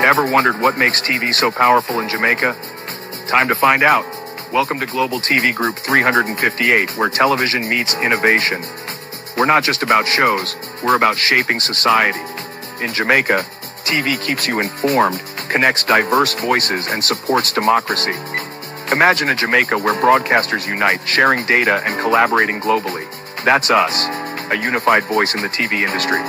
Ever wondered what makes TV so powerful in Jamaica? Time to find out. Welcome to Global TV Group 358, where television meets innovation. We're not just about shows, we're about shaping society. In Jamaica, TV keeps you informed, connects diverse voices, and supports democracy. Imagine a Jamaica where broadcasters unite, sharing data and collaborating globally. That's us, a unified voice in the TV industry.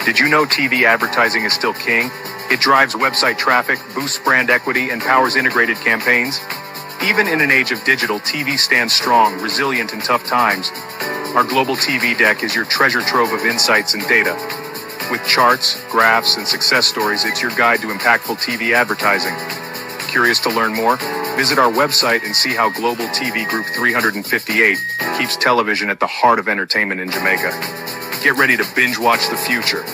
Did you know TV advertising is still king? It drives website traffic, boosts brand equity, and powers integrated campaigns. Even in an age of digital, TV stands strong, resilient in tough times. Our global TV deck is your treasure trove of insights and data. With charts, graphs, and success stories, it's your guide to impactful TV advertising. Curious to learn more? Visit our website and see how Global TV Group 358 keeps television at the heart of entertainment in Jamaica. Get ready to binge watch the future.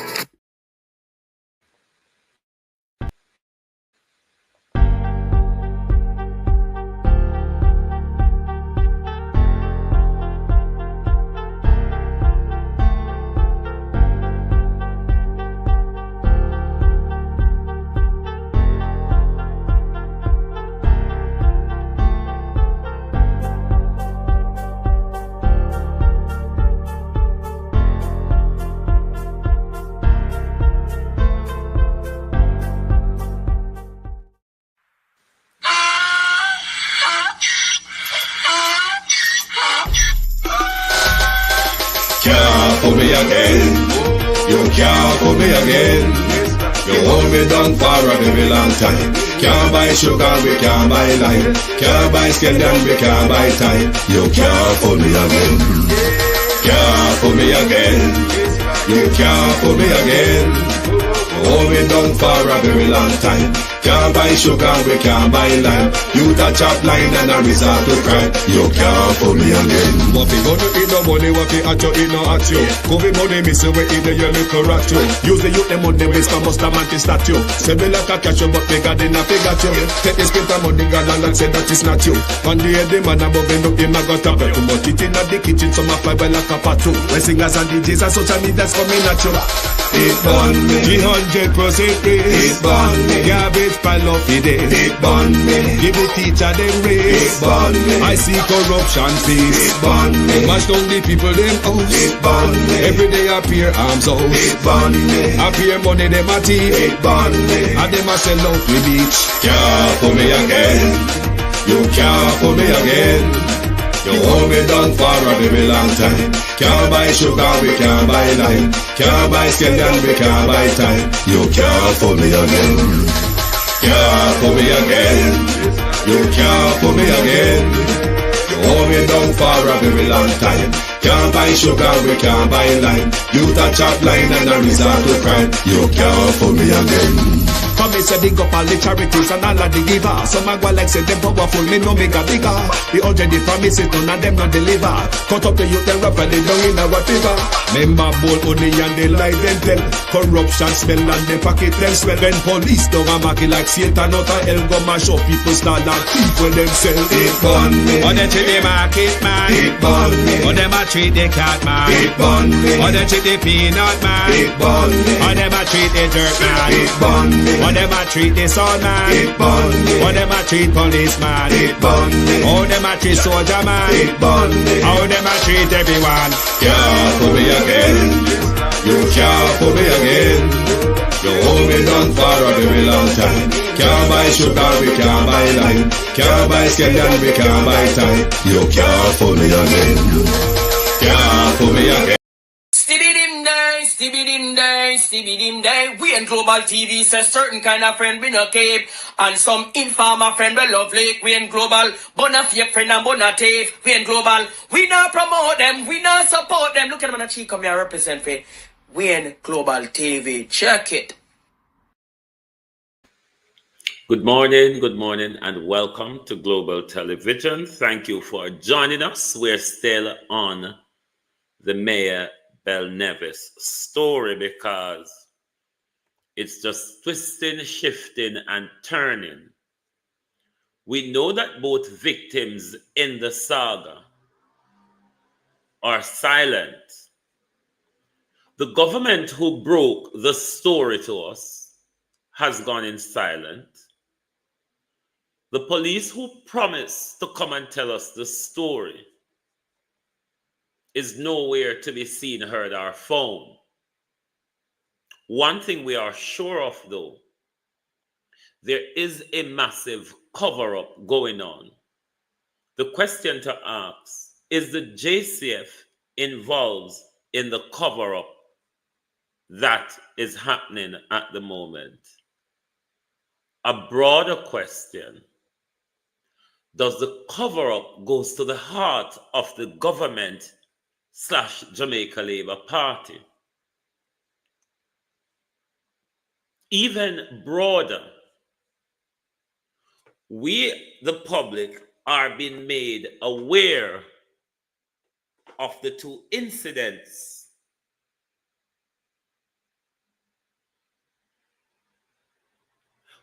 For me again, you can't for me again. You hold me down for a very long time. Can't buy sugar, we can't buy lime. Can't buy scallion, we can't buy time. You can't for me again. Can't for me again. You can't for me again. You hold me down for a very long time. Can't buy sugar, we can't buy lime. You touch up line and a resort to cry. You can't for me again. What we gonna eat no money, what we at you, eat no at you. Covid money, miss you, we eat the your little rat you. Use the youth, the money, waste for must have anti-statue. Say me like a catch you, but bigger than a figure you. Take this spit of money, girl, and say that is not you. On the head, the man above him, look him, I got a bet. Too much it in the kitchen, some fly by like a patu. When singers and DJs and social media's coming at you. It burn me. 300% raise. It burn me. Garbage pile of it. It burn me. Give the teacher them raise. It burn me. I see corruption face. It burn me. Mash down the people them house. It burn me. Every day appear arms out. It burn me. Appear money them a thief. It burn me. And them a sell out the beach. Can't for me again. You can't for me again. You hold me down for a very long time. Can't buy sugar, we can't buy lime. Can't buy scallion, we can't buy time. You can't for me again. Can't for me again. You can't for me again. You hold me down for a very long time. Can't buy sugar, we can't buy lime. You touch up line and a resort to crime. You can't for me again. Come me say dig up all the charities and all of the givers. Some a go like say them powerful, me no make a bigger. The already promises, none of them not deliver. Cut up the youth, them rap and they down in a whatever. Member bowl only and they lie them tell. Corruption smell and they pocket them swell. When police don't a market like Satan out of hell, go mash up people start like people themselves. It burn me. Or they treat the market man. It burn me. Or them a treat the cat man. It burn me. Or they treat the peanut man. It burn me. Or them a treat the jerk man. It burn me. Or them a treat the son man. It burn me. Or them a treat policeman. It burn me. Or them a treat soldier man. It burn me. How them a treat everyone. Can't for me again. You can't for me again. You hold me down for a very long time. Can't buy sugar, we can't buy lime. Can't buy scallion, we can't buy time. You can't for me again. Can't for me again. Stibbidim day. We in Global TV says certain kind of friend we no keep. And some informer friend we love like. We in Global, bona fake friend and bona tape. We in Global, we not promote them, we not support them. Look at them on the cheek, come here represent for. We in Global TV, check it. Good morning, and welcome to Global Television. Thank you for joining us. We're still on the Mayor Bel-Nevis story because it's just twisting, shifting, and turning. We know that both victims in the saga are silent. The government who broke the story to us has gone in silent. The police who promised to come and tell us the story is nowhere to be seen, heard, or found. One thing we are sure of, though, there is a massive cover-up going on. The question to ask, is the JCF involved in the cover-up that is happening at the moment? A broader question, does the cover-up goes to the heart of the government / Jamaica Labour Party? Even broader, we, the public, are being made aware of the two incidents.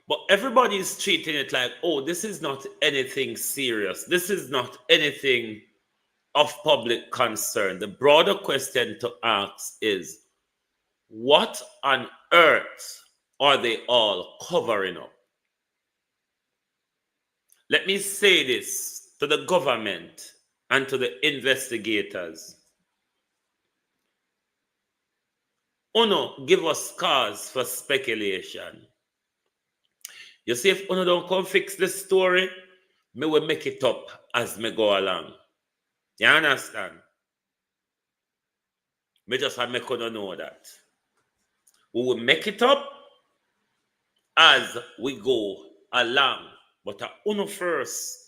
But everybody is treating it like, oh, this is not anything serious. This is not anything of public concern. The broader question to ask is, what on earth are they all covering up? Let me say this to the government and to the investigators. Uno, give us cause for speculation. You see, if Uno don't come fix this story, me will make it up as me go along. You understand? Me just have make Uno know that. We will make it up as we go along. But Uno first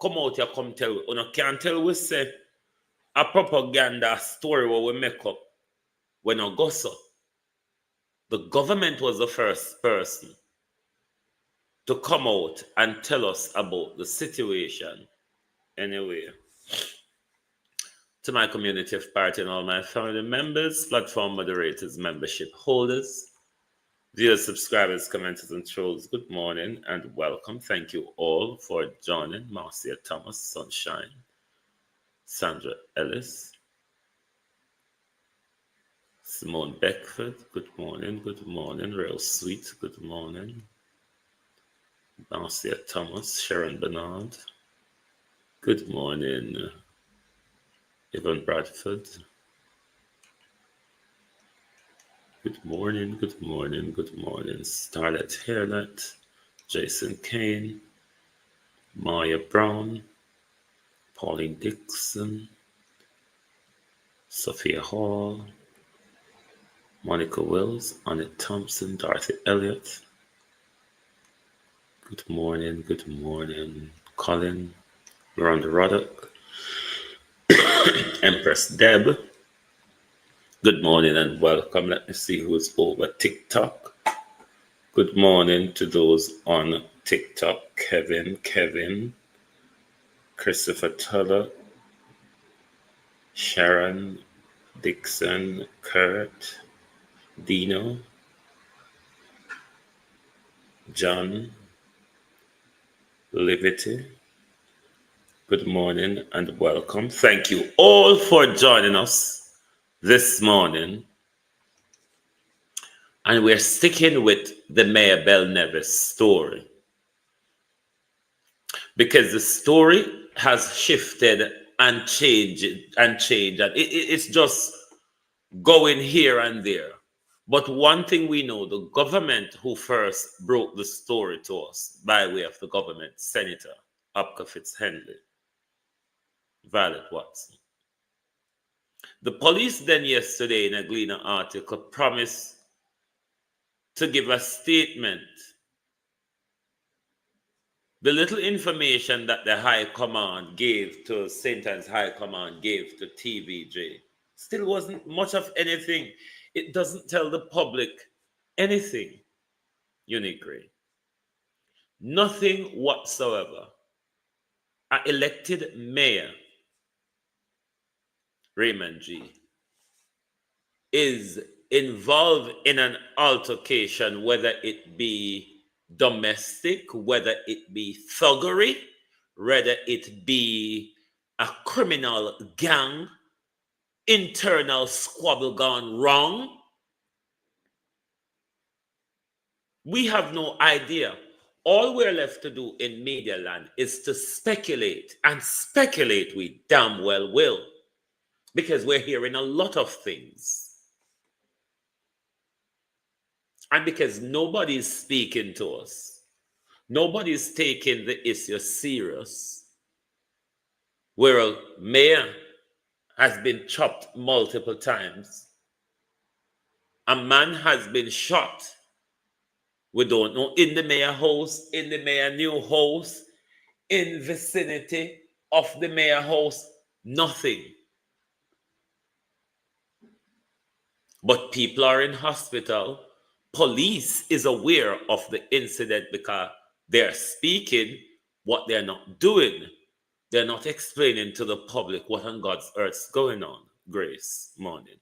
come out here, come tell. Uno can't tell we say a propaganda story what we make up when I go so. The government was the first person to come out and tell us about the situation. Anyway, to my community of party and all my family members, platform moderators, membership holders, viewers, subscribers, commenters, and trolls, good morning and welcome. Thank you all for joining. Marcia Thomas, Sunshine, Sandra Ellis, Simone Beckford, good morning, Real Sweet, good morning. Marcia Thomas, Sharon Bernard, good morning. Evan Bradford, good morning. Starlet Hairnet, Jason Kane, Maya Brown, Pauline Dixon, Sophia Hall, Monica Wills, Annette Thompson, Dorothy Elliott. Good morning. Colin, Miranda Roddock, Empress Deb. Good morning and welcome. Let me see who's over TikTok. Good morning to those on TikTok. Kevin, Christopher Tuller, Sharon, Dixon, Kurt, Dino, John, Liberty. Good morning and welcome. Thank you all for joining us this morning. And we're sticking with the Mayor Bel-Nevis story, because the story has shifted and changed, and it's just going here and there. But one thing we know, the government who first broke the story to us by way of the government, Senator Upker Fitzhenley, Violet Watson. The police then yesterday in a Gleaner article promised to give a statement. The little information that the High Command gave to St. Anne's High Command gave to TVJ still wasn't much of anything. It doesn't tell the public anything, Unigree. Nothing whatsoever. An elected mayor, Raymond G, is involved in an altercation, whether it be domestic, whether it be thuggery, whether it be a criminal gang, internal squabble gone wrong. We have no idea. All we're left to do in media land is to speculate, and speculate we damn well will, because we're hearing a lot of things. And because nobody's speaking to us, nobody's taking the issue serious. Where a mayor has been chopped multiple times, a man has been shot. We don't know, in the mayor house, in the mayor new house, in vicinity of the mayor house, nothing. But people are in hospital. Police is aware of the incident because they're speaking. What they're not doing, they're not explaining to the public what on God's earth is going on. Grace, morning.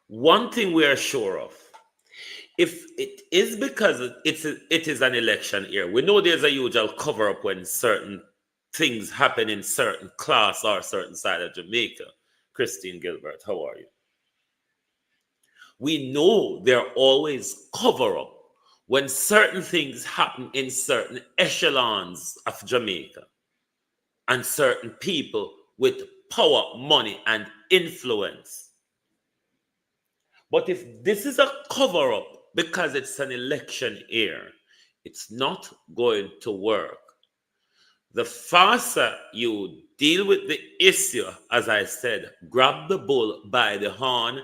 One thing we are sure of, if it is because it is an election year, we know there's a usual cover-up when certain things happen in certain class or certain side of Jamaica. Christine Gilbert, how are you? We know there always cover-up when certain things happen in certain echelons of Jamaica and certain people with power, money, and influence. But if this is a cover-up because it's an election year, it's not going to work. The faster you deal with the issue, as I said, grab the bull by the horn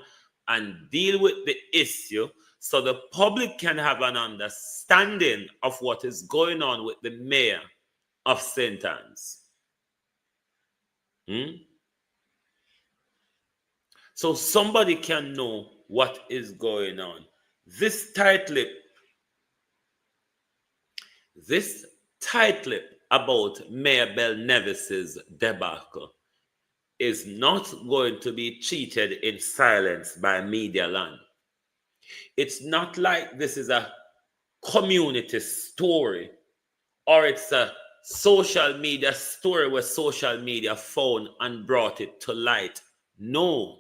and deal with the issue so the public can have an understanding of what is going on with the mayor of St. Anne's. So somebody can know what is going on. This tight lip about Mayor Bel-Nevis's debacle is not going to be treated in silence by media land. It's not like this is a community story or it's a social media story where social media found and brought it to light. No.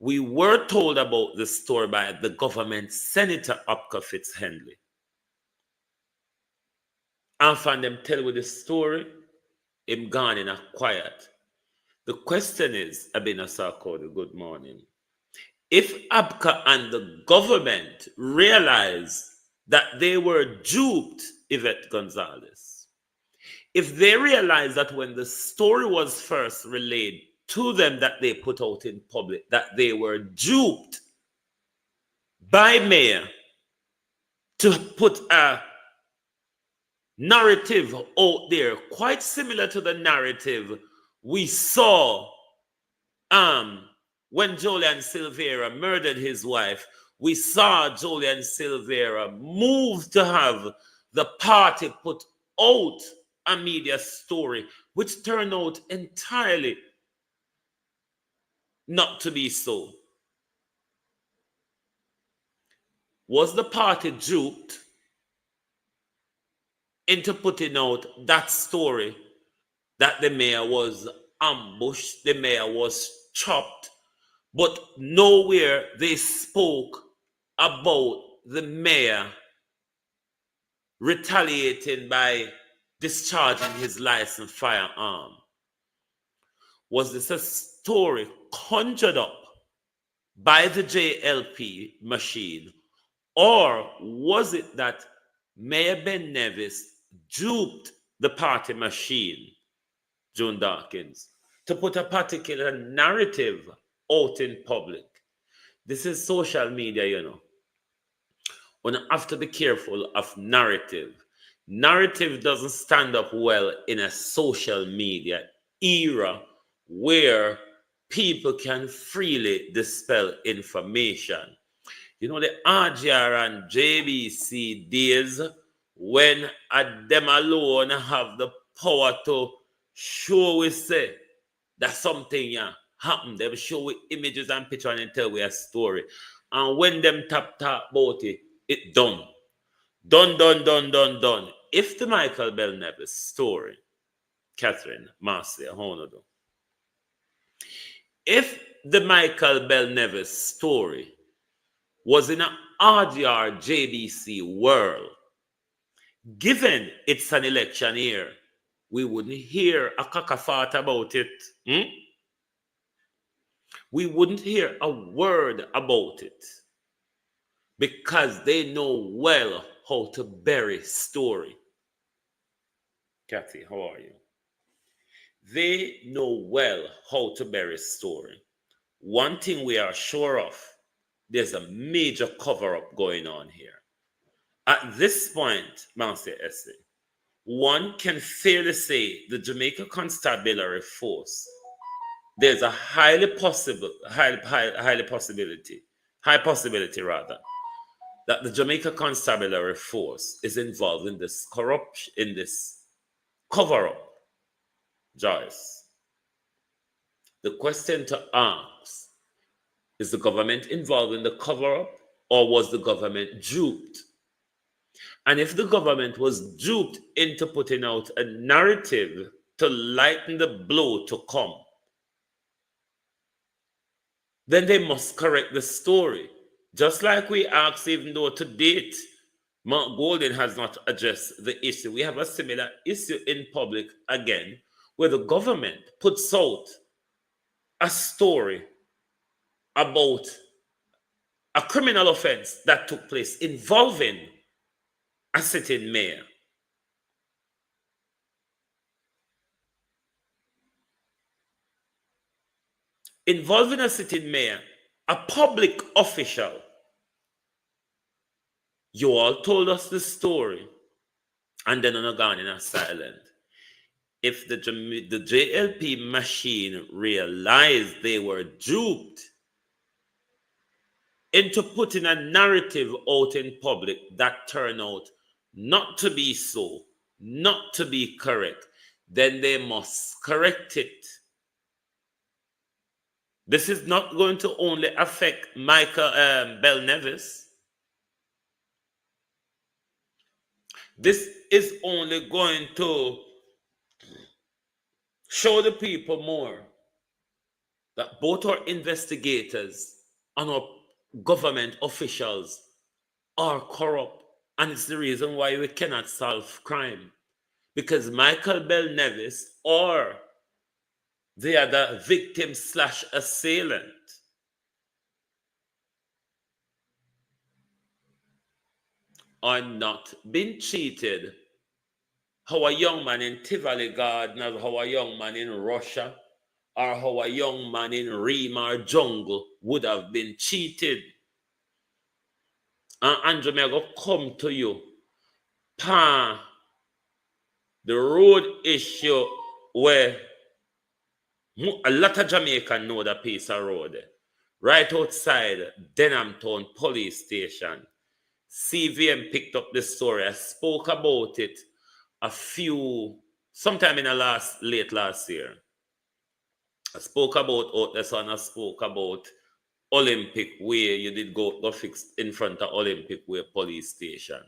We were told about the story by the government Senator Upker Fitz-Henley. And from them tell you the story, him gone in a quiet. The question is, Abina Sarkodie, good morning. If Upker and the government realize that they were duped, Yvette Gonzalez, if they realize that when the story was first relayed to them that they put out in public, that they were duped by mayor to put a narrative out there quite similar to the narrative we saw when Julian Silvera murdered his wife. We saw Julian Silvera move to have the party put out a media story which turned out entirely not to be so. Was the party duped into putting out that story that the mayor was ambushed, the mayor was chopped, but nowhere they spoke about the mayor retaliating by discharging his licensed firearm? Was this a story conjured up by the JLP machine, or was it that Mayor BenNavis duped the party machine, June Dawkins, to put a particular narrative out in public? This is social media, you know. One have to be careful of narrative. Narrative doesn't stand up well in a social media era where people can freely dispel information. You know, the RGR and JBC days when them alone have the power to show we say that something happened. They show we images and pictures and tell we a story. And when them talk about it, it done. Done. If the Micheal Bel-Nevis story, Catherine, Marcia, Honodo, if the Micheal Bel-Nevis story was in an RDR JBC world, given it's an election year, we wouldn't hear a cacophony about it. We wouldn't hear a word about it because they know well how to bury story. Kathy, how are you? They know well how to bury story. One thing we are sure of, there's a major cover-up going on here. At this point, Master Essay, one can fairly say the Jamaica Constabulary Force, there's a high possibility that the Jamaica Constabulary Force is involved in this corruption, in this cover-up. Joyce, the question to ask, is the government involved in the cover-up, or was the government duped? And if the government was duped into putting out a narrative to lighten the blow to come, then they must correct the story. Just like we asked, even though to date, Mark Golden has not addressed the issue. We have a similar issue in public again, where the government puts out a story about a criminal offense that took place involving a sitting mayor. Involving a sitting mayor, a public official. You all told us the story, and then on gone in a silent. If the JLP machine realized they were duped into putting a narrative out in public that turned out not to be so, not to be correct, then they must correct it. This is not going to only affect Micheal Bel-Nevis. This is only going to show the people more that both our investigators and our government officials are corrupt. And it's the reason why we cannot solve crime. Because Micheal Bel-Nevis or the other victim / assailant are not being cheated. How a young man in Tivoli Garden, or how a young man in Russia, or how a young man in Remar Jungle would have been cheated. And Andrew, may I go come to you. The road issue where a lot of Jamaicans know that piece of road. Right outside Denhamtown Police Station. CVM picked up the story. I spoke about it sometime in the late last year. I spoke about this one. I spoke about Olympic Way. You did go fix in front of Olympic Way Police Station.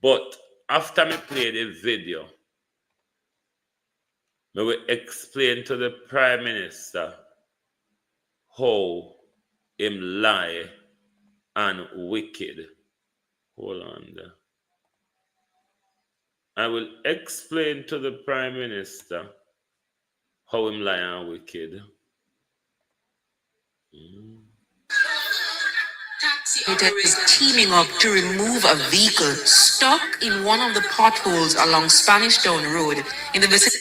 But after me play the video, I will explain to the Prime Minister how him lie and wicked. Hold on there. I will explain to the Prime Minister how him lie and wicked. It is teaming up to remove a vehicle stuck in one of the potholes along Spanish Town Road in the vicinity.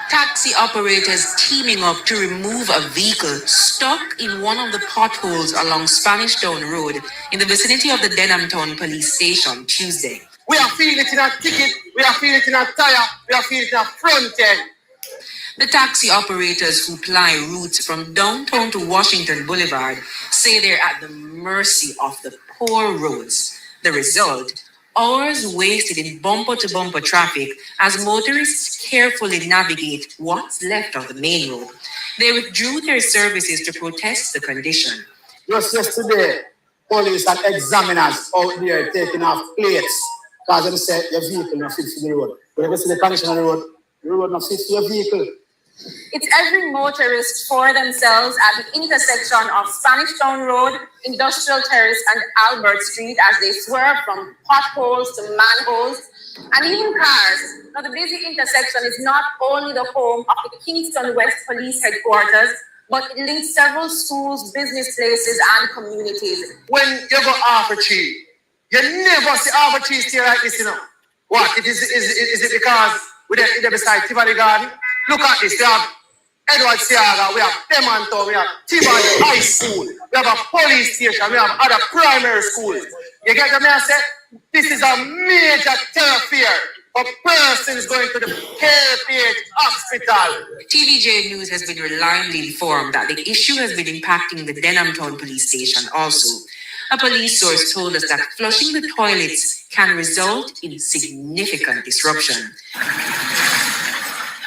Taxi operators teaming up to remove a vehicle stuck in one of the potholes along Spanish Town Road in the vicinity of the Denhamtown Police Station Tuesday. We are feeling it in our ticket, we are feeling it in our tire, we are feeling it in our front end. The taxi operators who ply routes from downtown to Washington Boulevard say they're at the mercy of the poor roads. The result, hours wasted in bumper-to-bumper traffic as motorists carefully navigate what's left of the main road. They withdrew their services to protest the condition. Just yesterday, police and examiners out there taking off plates because they said your vehicle not fit for the road. But if you see the condition of the road not fit for your vehicle. It's every motorist for themselves at the intersection of Spanish Town Road, Industrial Terrace, and Albert Street as they swerve from potholes to manholes, and even cars. Now, the busy intersection is not only the home of the Kingston West Police Headquarters, but it links several schools, business places, and communities. When you go Arbitrary, you never see Arbitrary stay like this, you know. What? Is it because we're there beside Tivoli Garden? Look at this. They have Edward Siaga, we have Demanto, we have Tivoli High School, we have a police station, we have other primary schools. You get what I say? This is a major thoroughfare for persons going to the KPH hospital. TVJ News has been reliably informed that the issue has been impacting the Denham Town Police Station also. A police source told us that flushing the toilets can result in significant disruption.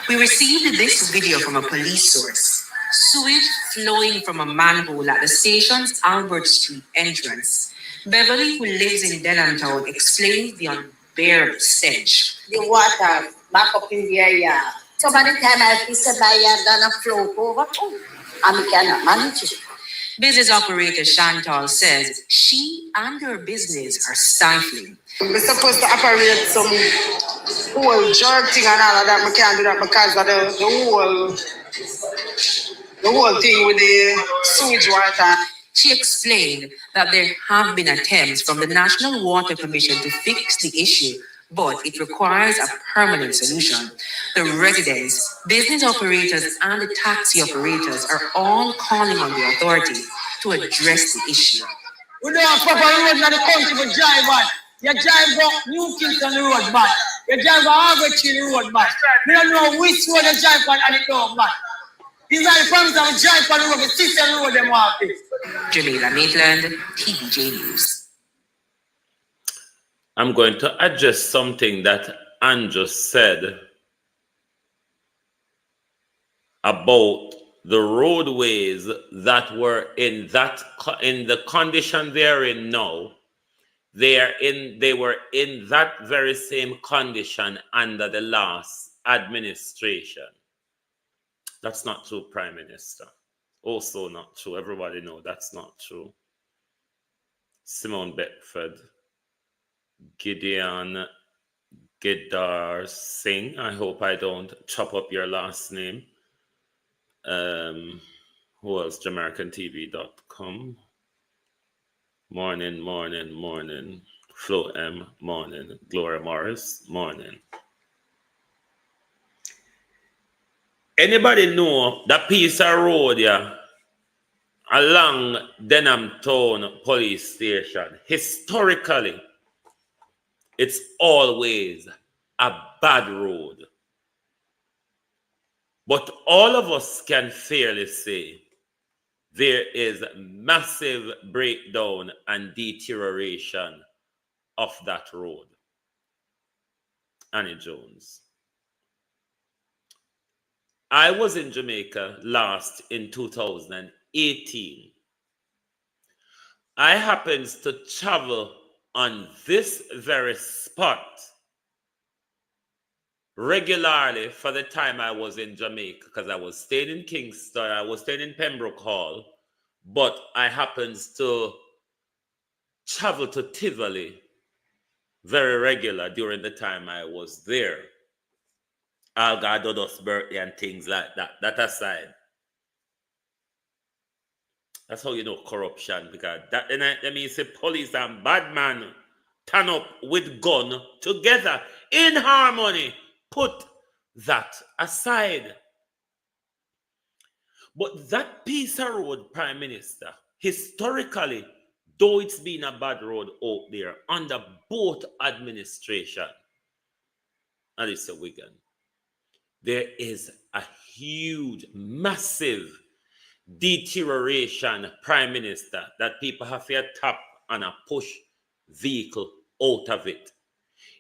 We received this video from a police source. Sewage flowing from a manhole at the station's Albert Street entrance. Beverly, who lives in Denham Town, explains the unbearable stench. The water back up in the area. So by the time I piss it by yard gonna float over, and we cannot manage it. Business operator Chantal says she and her business are stifling. We're supposed to operate some whole jerk thing and all of that. We can't do that because of the whole thing with the sewage water. She explained that there have been attempts from the National Water Commission to fix the issue, but it requires a permanent solution. The residents, business operators, and the taxi operators are all calling on the authority to address the issue. We don't have proper road in the country for drive on. You drive up New Kingston Road, man. You drive Arbitrary Road, man. We don't know which road you drive on and it don't, man. These are the problems that we drive on the road, the system road, them want this. Jamila Maitland, TVJ News. I'm going to address something that Andrew said about the roadways that were in the condition they're in now. They were in that very same condition under the last administration. That's not true, Prime Minister. Also not true. Everybody know that's not true. Simone Beckford, Gideon Gedar Singh. I hope I don't chop up your last name. Who else? JamaicantTV.com. Morning. Flo M. Morning. Gloria Morris. Morning. Anybody know that piece of road along Denham Town Police Station? Historically, it's always a bad road. But all of us can fairly say there is massive breakdown and deterioration of that road. Annie Jones. I was in Jamaica last in 2018. I happened to travel on this very spot regularly for the time I was in Jamaica, because I was staying in Kingston, I was staying in Pembroke Hall, but I happened to travel to Tivoli very regular during the time I was there. Al Dodo's birthday and things like that. That aside. That's how you know corruption, because that means the police and bad man turn up with gun together in harmony. Put that aside. But that piece of road, Prime Minister, historically, though it's been a bad road out there under both administration, Alicia Wigan, there is a huge, massive deterioration, Prime Minister, that people have to tap and a push vehicle out of it.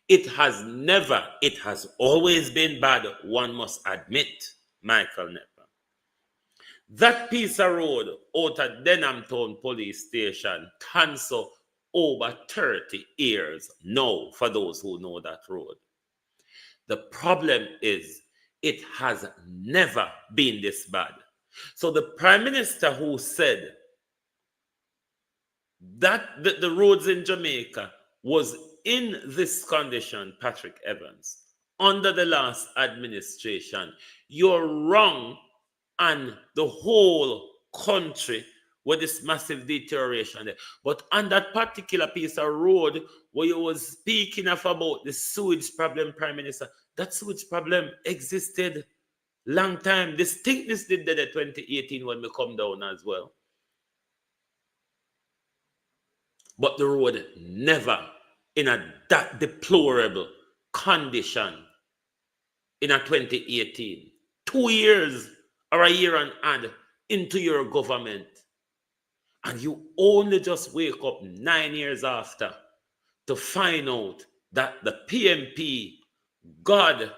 It has always been bad, one must admit, Michael Nepper. That piece of road out at Denham Town Police Station cancel over 30 years now, for those who know that road. The problem is it has never been this bad. So the Prime Minister who said that the roads in Jamaica was in this condition, Patrick Evans, under the last administration, you're wrong, and the whole country with this massive deterioration there. But on that particular piece of road where you was speaking of about the sewage problem, Prime Minister, that sewage problem existed long time. This did that in 2018 when we come down as well. But the road never in that deplorable condition in a 2018. 2 years or a year and add into your government. And you only just wake up 9 years after to find out that the PMP, God,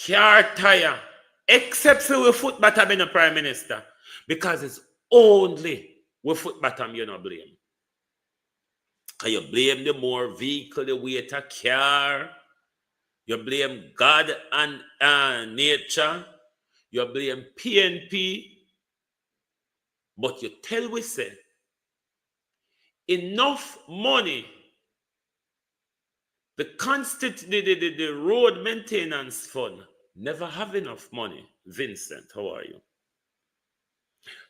car tire, except for we foot bottom in the Prime Minister, because it's only with foot bottom you not blame. And you blame the more vehicle, the weight of car. You blame God and nature. You blame PNP. But you tell we say, enough money, the road maintenance fund never have enough money. Vincent, how are you?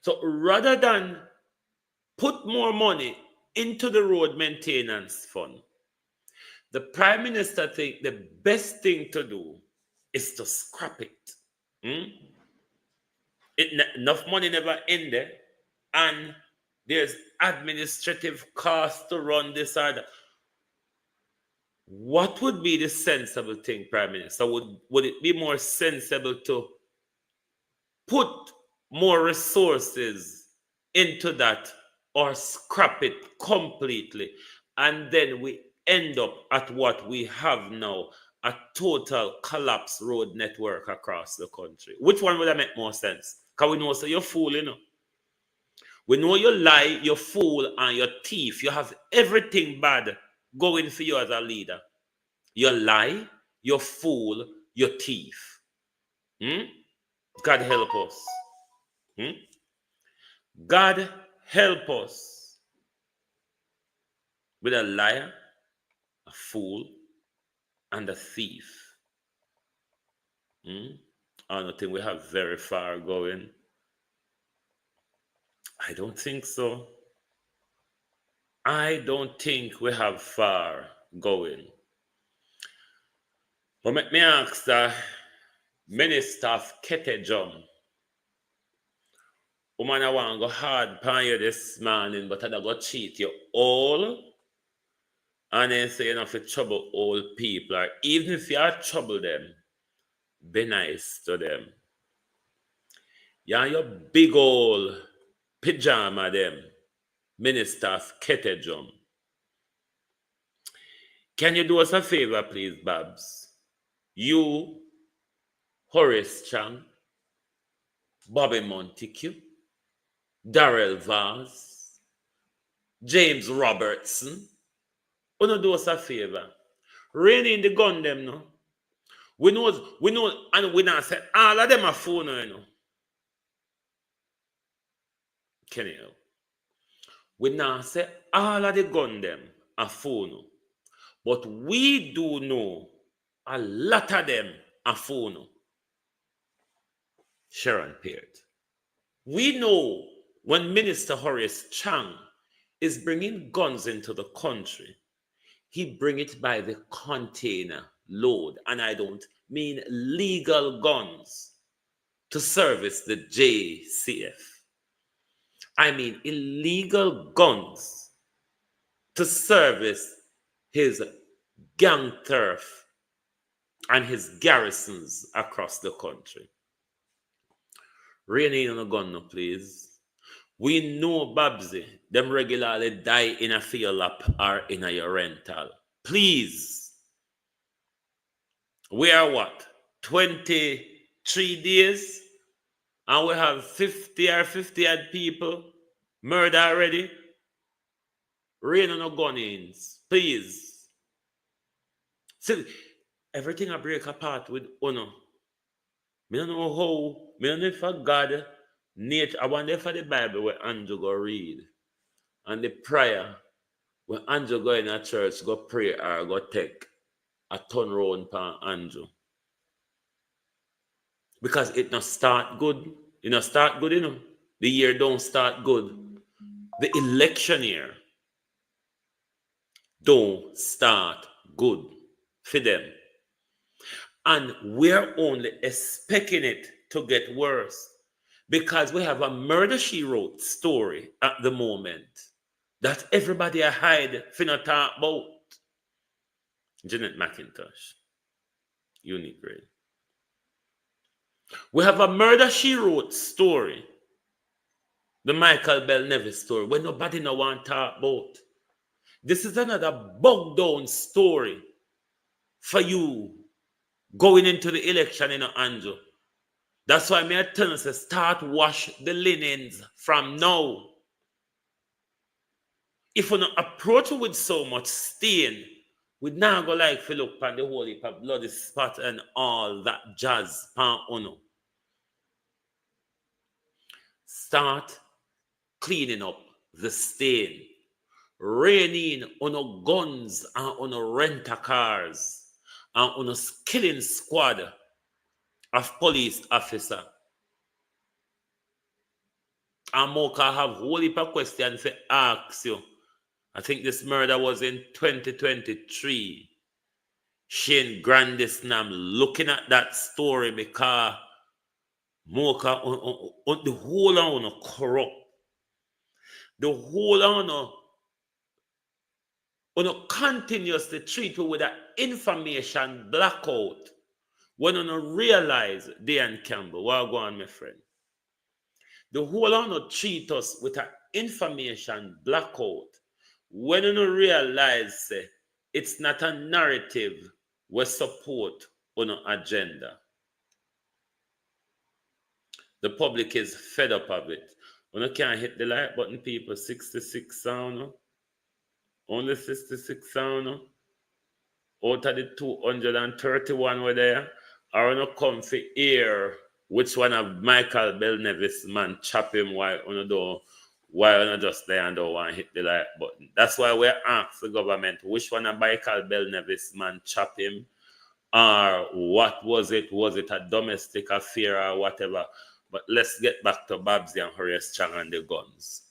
So rather than put more money into the road maintenance fund, the Prime Minister think the best thing to do is to scrap it. Enough money never in there, and there's administrative costs to run this or that. What would be the sensible thing, Prime Minister? Would it be more sensible to put more resources into that or scrap it completely, and then we end up at what we have now, a total collapse road network across the country? Which one would that make more sense? Because we know so you're fooling. We know you lie, you fool, and you're thief. You have everything bad going for you as a leader. You lie, you fool, you thief. God help us. God help us with a liar, a fool, and a thief. I don't think we have very far going. I don't think so. I don't think we have far going. But let me ask the Minister of Ketejum. Woman, I want to go hard upon you this morning, but I don't go cheat you all. And then say, you know, if you trouble old people, or even if you are trouble them, be nice to them. You and your big old pajama them, Minister of Ketejum. Can you do us a favor, please, Babs? You, Horace Chang, Bobby Montague, Darrell Vaz, James Robertson, you do us a favor. Rein in the gun them, no? We know, and we not say all of them are phone, you know. Can you? We not say all of the gun them are phone. But we do know a lot of them are phone. Sharon Peart. We know when Minister Horace Chang is bringing guns into the country, he bring it by the container load. And I don't mean legal guns to service the JCF. I mean illegal guns to service his gang turf and his garrisons across the country. Rein in on a gun now, please. We know, Babsy, them regularly die in a field lap or in a rental. Please. We are what? 23 days? And we have 50 or 50 odd people murdered already? Rein on a gun-ins, please. See, everything I break apart with honor. Me don't know how, me don't know if for God, nature, I wonder for the Bible where Andrew go read. And the prayer, when Andrew go in a church, go pray or go take a turn round for Andrew. Because it not start good. It not start good, you know. The year don't start good. The election year don't start good for them. And we're only expecting it to get worse because we have a murder she wrote story at the moment that everybody hide finna talk about. Janet McIntosh, unique grade. We have a murder she wrote story, the Micheal Bel-Nevis story, where nobody no want to talk about. This is another bug down story for you going into the election in Andrew. That's why me I tell you, start wash the linens from now. If we don't approach it with so much stain, we now go like fill up on the whole heap of bloody spot and all that jazz pan uno. Start cleaning up the stain. Raining on our guns and on our renter cars and on a killing squad of police officer. And Mocha have whole heap of questions to ask you. I think this murder was in 2023. Shane Grandisnam looking at that story because Mocha on the whole on corrupt. The whole on continuously treat you with an information blackout when you realize Dan Campbell, what go on, my friend? The whole on treat us with an information blackout when you realize it's not a narrative we support on an agenda. The public is fed up of it. When you can't hit the like button, people, 66 sound. Only 66 sound. Out of the 231 were there. Are you come for ear which one of Micheal Bel-Nevis man chop him while you just there and don't want to hit the like button. That's why we ask the government which one of Micheal Bel-Nevis man chop him, or what was it? Was it a domestic affair or whatever? But let's get back to Babsy and Horace Chang and the guns.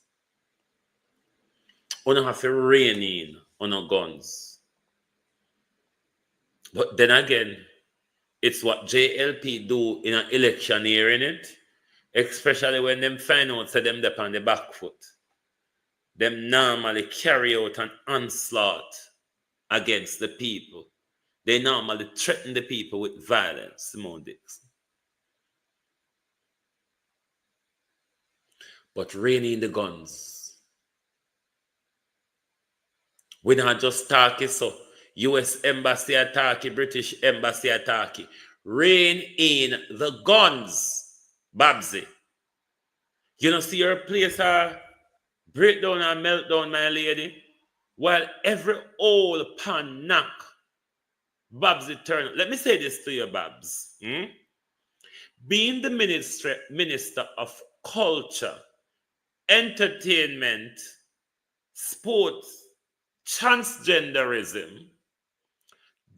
We don't have to rein in on our guns. But then again, it's what JLP do in an election year, innit? Especially when them find out say them dep on the back foot. Them normally carry out an onslaught against the people. They normally threaten the people with violence, Simone Dixon. But reining the guns. We not just talking so. US Embassy attack, British Embassy attack. Rein in the guns, Babsy. You know, see your place breakdown and meltdown, my lady. While every old pan knock, Babsy turn. Let me say this to you, Babs. Being the minister of culture, entertainment, sports, transgenderism,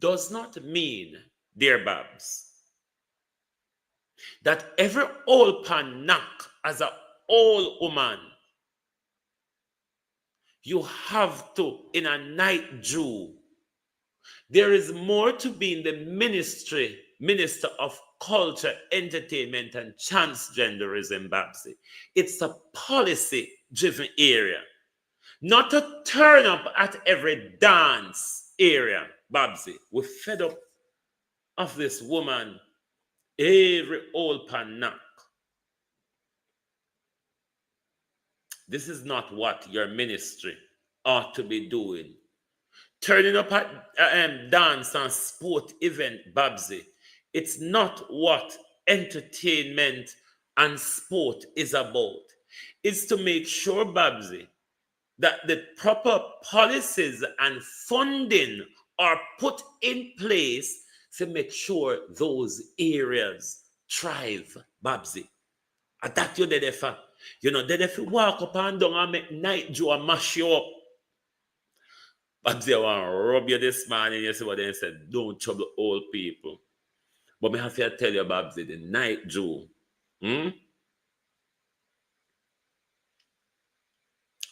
does not mean, dear Babs, that every old pan knock as an old woman, you have to, in a night Jew. There is more to being the minister of culture, entertainment, and transgenderism, Babsy. It's a policy-driven area. Not to turn up at every dance area, Babsy. We're fed up of this woman, every old pan knock. This is not what your ministry ought to be doing. Turning up at dance and sport event, Babsy. It's not what entertainment and sport is about. It's to make sure, Babsy, that the proper policies and funding are put in place to make sure those areas thrive, Babsy. And that you did for. You know, then if you walk up and down and make night Joe and mash you up. Babsy, I want to rub you this morning. You see what they said? Don't trouble old people. But I have to tell you, Babsy, the night Joe. The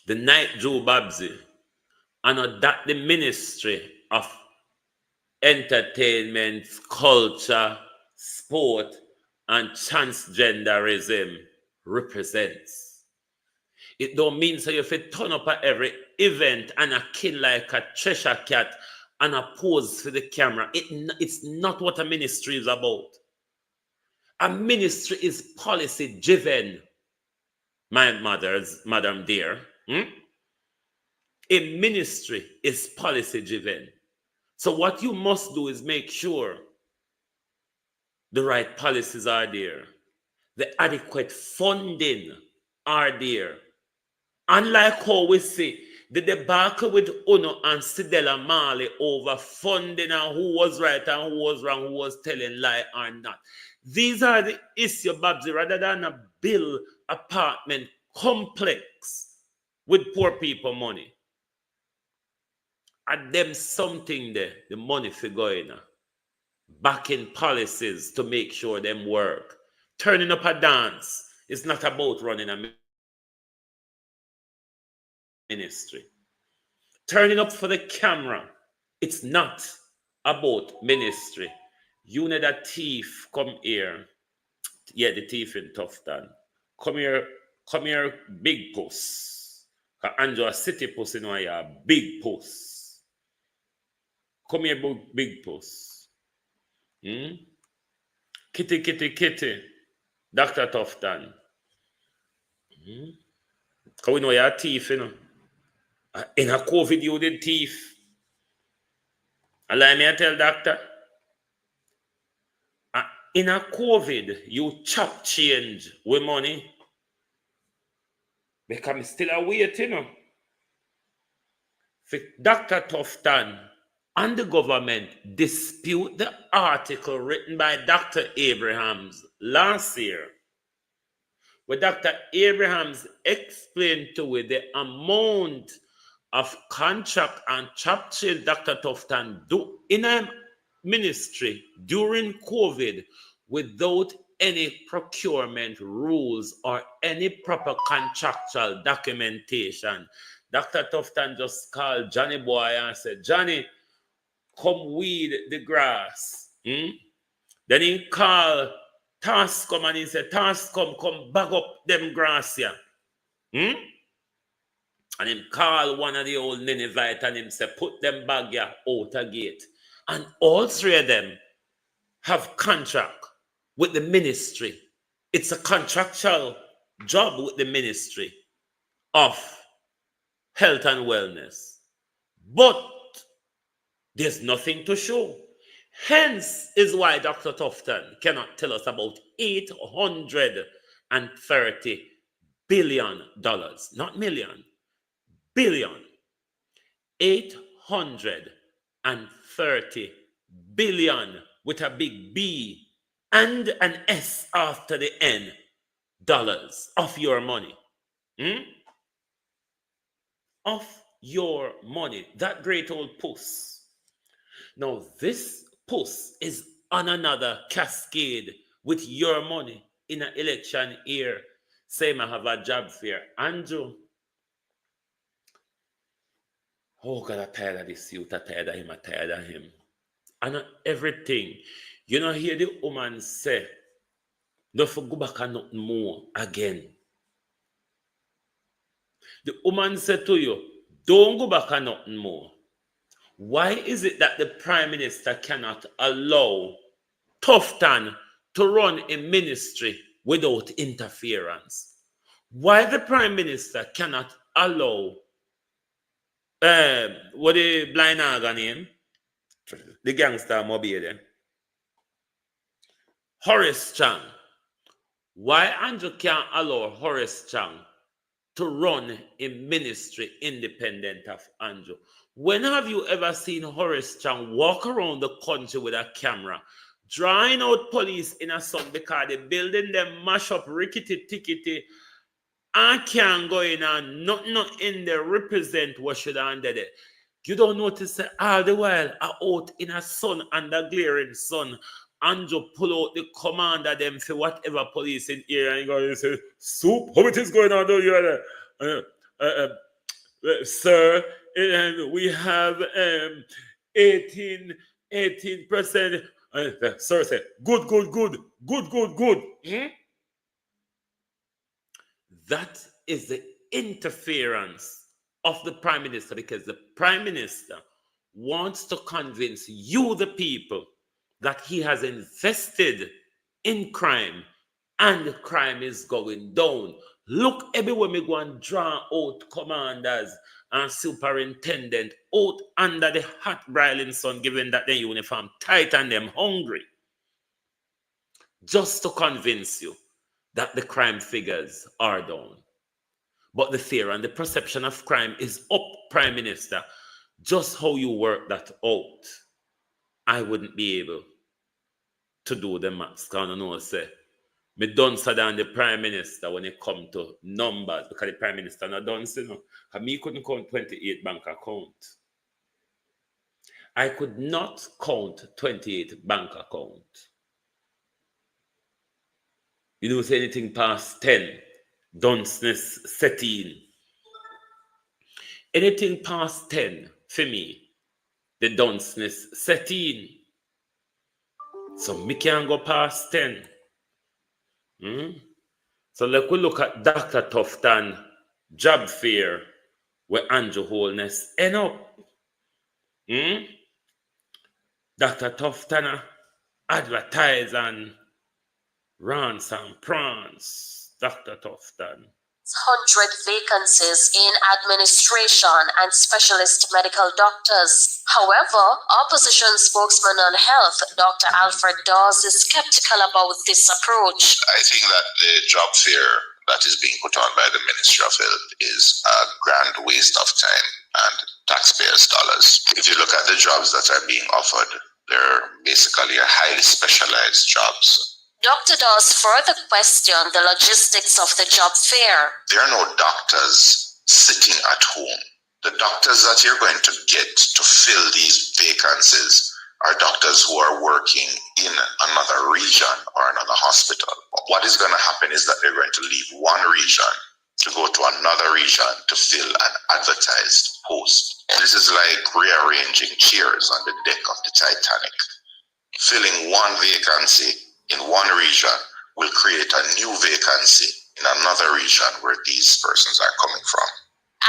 night Joe, Babsy. And that the ministry of entertainment, culture, sport, and transgenderism represents. It don't mean so if you turn up at every event and a kid like a Cheshire cat and a pose for the camera. It's not what a ministry is about. A ministry is policy driven, my madam dear. A ministry is policy driven. So what you must do is make sure the right policies are there. The adequate funding are there. Unlike how we see the debacle with Uno and Sidela Marley over funding and who was right and who was wrong, who was telling lie or not. These are the issue, Babsy, rather than a build apartment complex with poor people money. And them something there, the money for going backing policies to make sure them work. Turning up a dance is not about running a ministry. Turning up for the camera, it's not about ministry. You need a thief, come here. Yeah, the thief in Tufton. Come here, big puss. Andrew, a city puss in a big puss. Come here, big puss. Kitty, kitty, kitty. Dr. Tufton. Because we know you're a thief, you know. In a COVID, you did thief. Allow me to tell doctor. In a COVID, you chop change with money. Because I'm still await, you know. For Dr. Tufton and the government dispute the article written by Dr. Abrahams last year, where Dr. Abrahams explained to it the amount of contract and chop change Dr. Tufton do in a ministry during COVID without any procurement rules or any proper contractual documentation. Dr. Tufton just called Johnny Boy and said, Johnny, come weed the grass. Then he called Tascom and he said, Tascom, come bag up them grass here. And him call one of the old Ninevite and him say, put them bag here out a gate. And all three of them have contract with the ministry. It's a contractual job with the ministry of health and wellness. But there's nothing to show. Hence is why Dr. Tufton cannot tell us about $830 billion, not million, billion. $830 billion with a big B and an S after the N dollars of your money. Of your money. That great old puss. Now, this puss is on another cascade with your money in an election year. Say, I have a job fair. Andrew. Oh, God, I'm tired of this youth. I'm tired of him. And everything. You know, hear the woman say, don't go back and nothing more again. The woman said to you, don't go back and nothing more. Why is it that the Prime Minister cannot allow Tufton to run a ministry without interference? Why the Prime Minister cannot allow what the blind naga name? The gangster mobile then. Horace Chang. Why Andrew can't allow Horace Chang to run a ministry independent of Andrew? When have you ever seen Horace Chang walk around the country with a camera, drawing out police in a sun because the building them mash up rickety tickety. I can't go in and not in there represent what should under there. You don't notice that all the while out in a sun under glaring sun. Andrew pull out the commander them for whatever police in here and go and say, Soup, how it is going on down here? Sir, and we have 18%. Sir said, good. Hmm? That is the interference of the Prime Minister, because the Prime Minister wants to convince you, the people, that he has invested in crime and crime is going down. Look everywhere me go and draw out commanders and superintendent out under the hot broiling sun, given that their uniform tight and them hungry, just to convince you that the crime figures are down. But the fear and the perception of crime is up, Prime Minister. Just how you work that out, I wouldn't be able to do the maths. Because I know, say, me done so than the Prime Minister when it come to numbers, because the Prime Minister not done so, no. Because me couldn't count 28 bank account. I could not count 28 bank account. You don't say anything past 10. Dunceness set in. Anything past 10 for me, the dunceness set in. So me can't go past 10. So let's look at Dr. Tufton job fair where Andrew Holness end up. Dr. Tufton advertise and ransom prawns. Dr. Tufton. 100 vacancies in administration and specialist medical doctors. However, opposition spokesman on health, Dr. Alfred Dawes, is skeptical about this approach. I think that the job fair that is being put on by the Ministry of Health is a grand waste of time and taxpayers' dollars. If you look at the jobs that are being offered, they're basically highly specialized jobs. Dr. Dawes further questioned the logistics of the job fair. There are no doctors sitting at home. The doctors that you're going to get to fill these vacancies are doctors who are working in another region or another hospital. What is going to happen is that they're going to leave one region to go to another region to fill an advertised post. This is like rearranging chairs on the deck of the Titanic. Filling one vacancy in one region will create a new vacancy in another region where these persons are coming from.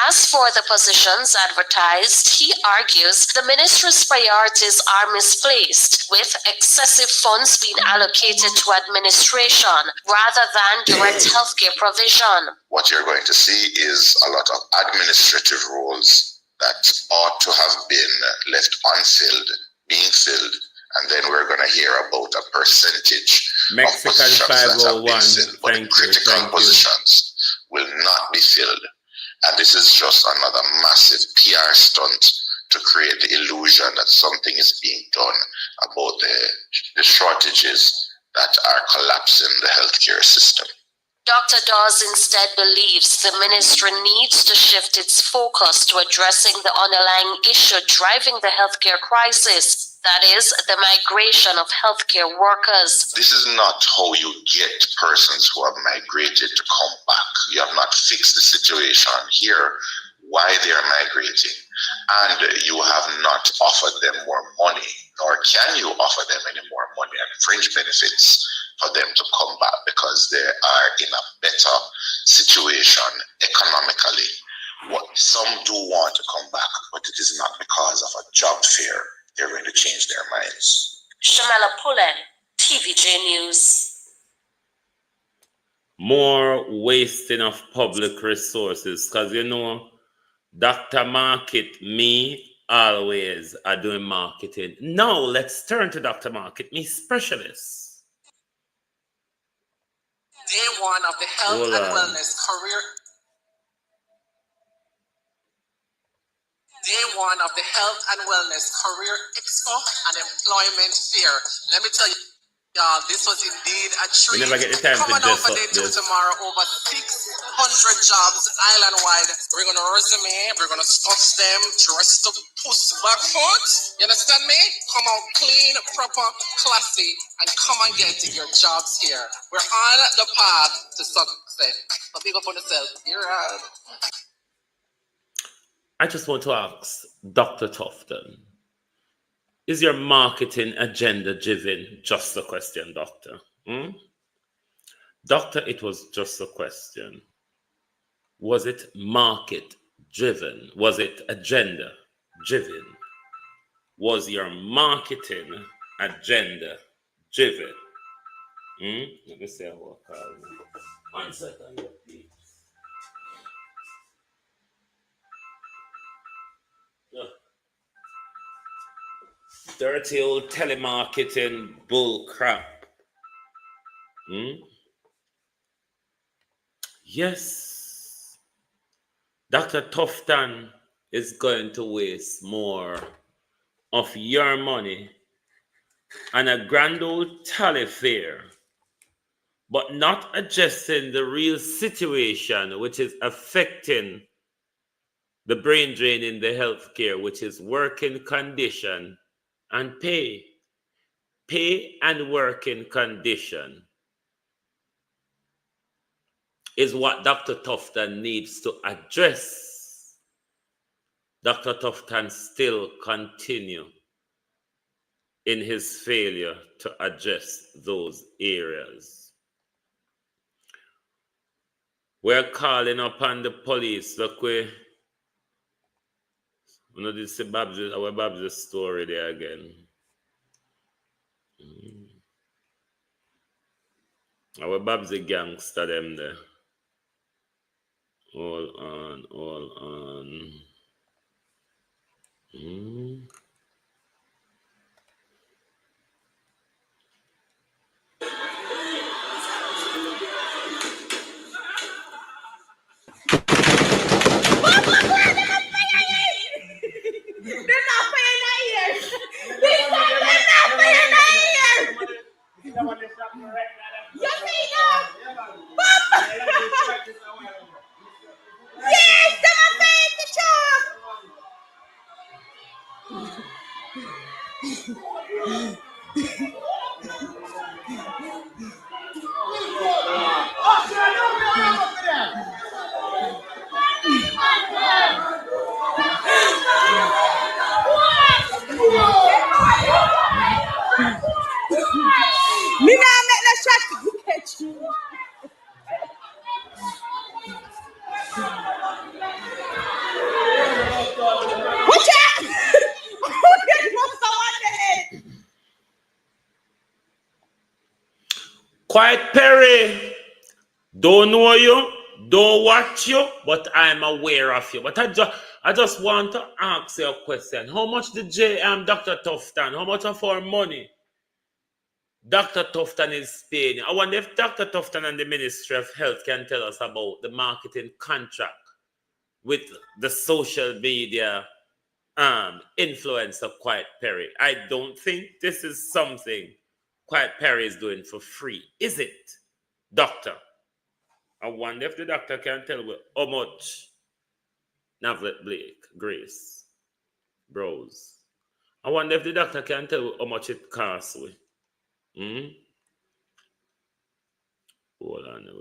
As for the positions advertised, he argues the ministry's priorities are misplaced, with excessive funds being allocated to administration rather than direct healthcare provision. What you're going to see is a lot of administrative roles that ought to have been left unfilled, being filled, and then we're going to hear about a percentage Mexican of positions that have been 501. filled, but the critical positions will not be filled. And this is just another massive PR stunt to create the illusion that something is being done about the shortages that are collapsing the healthcare system. Dr. Dawes instead believes the ministry needs to shift its focus to addressing the underlying issue driving the healthcare crisis, that is, the migration of healthcare workers. This is not how you get persons who have migrated to come back. You have not fixed the situation here, why they are migrating, and you have not offered them more money, nor can you offer them any more money and fringe benefits for them to come back, because they are in a better situation economically. What some do want to come back, but it is not because of a job fair. They're going to change their minds. Shamela Pullen, TVJ News. More wasting of public resources, because you know, Dr. Market Me always are doing marketing. Now let's turn to Dr. Market Me specialist. Day one of the health and wellness career. day one of the Health and Wellness Career Expo and Employment Fair. Let me tell you, y'all, this was indeed a treat. We never get the time Come to on out dress for up day 2 this. tomorrow. Over 600 jobs island-wide. We're going to resume. We're going to stuff them, dress the puss back foot. You understand me? Come out clean, proper, classy, and come and get your jobs here. We're on the path to success. So big up on yourself. You're out. I just want to ask Dr. Tufton, is your marketing agenda driven? Just a question, Doctor. Doctor, it was just a question. Was it market driven? Was it agenda driven? Was your marketing agenda driven? Let me see how I call it. 1 second, please. Dirty old telemarketing bull crap. Yes. Dr. Tufton is going to waste more of your money on a grand old tally fair, but not addressing the real situation which is affecting the brain drain in the healthcare, which is working condition and pay. Pay and working condition is what Dr. Tufton needs to address. Dr. Tufton still continue in his failure to address those areas. We're calling upon the police. Look, we know this is our Babs story there again. Our Babs the gangster them there. All on. Me now make that shot to catch you. Watch out! Quiet Perry, don't know you, don't watch you, but I'm aware of you. But I just want to ask you a question. How much did Dr. Tufton, how much of our money Dr. Tufton is paying? I wonder if Dr. Tufton and the Ministry of Health can tell us about the marketing contract with the social media influencer Quiet Perry. I don't think this is something Quiet Perry is doing for free, is it, Doctor? I wonder if the doctor can tell me how much Navlet Blake, Grace, Bros. I wonder if the doctor can tell me how much it costs we. Hold on a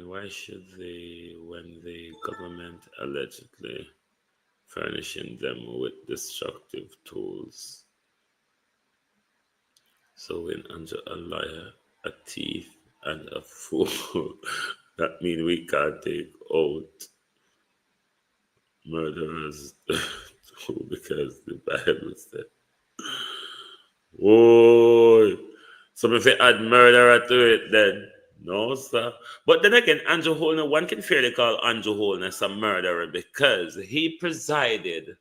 why should they, when the government allegedly furnishing them with destructive tools? So when under a liar, a thief, and a fool, that means we can't take out murderers too, because the Bible said, "Oh, so if they add murderer to it, then no, sir." But then again, Andrew Holness, one can fairly call Andrew Holness a murderer because he's presiding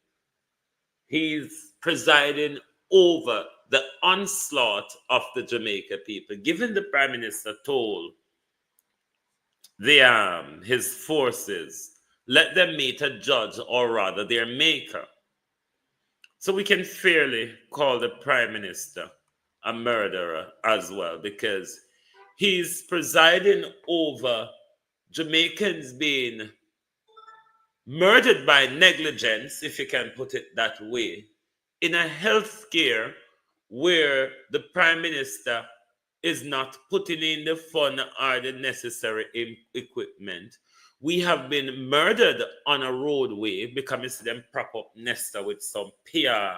over the onslaught of the Jamaica people, given the Prime Minister told his forces Let them meet a judge, or rather their maker. So we can fairly call the Prime Minister a murderer as well, because he's presiding over Jamaicans being murdered by negligence, if you can put it that way, in a healthcare where the Prime Minister is not putting in the fund or the necessary equipment. We have been murdered on a roadway because I see them prop up Nesta with some PR.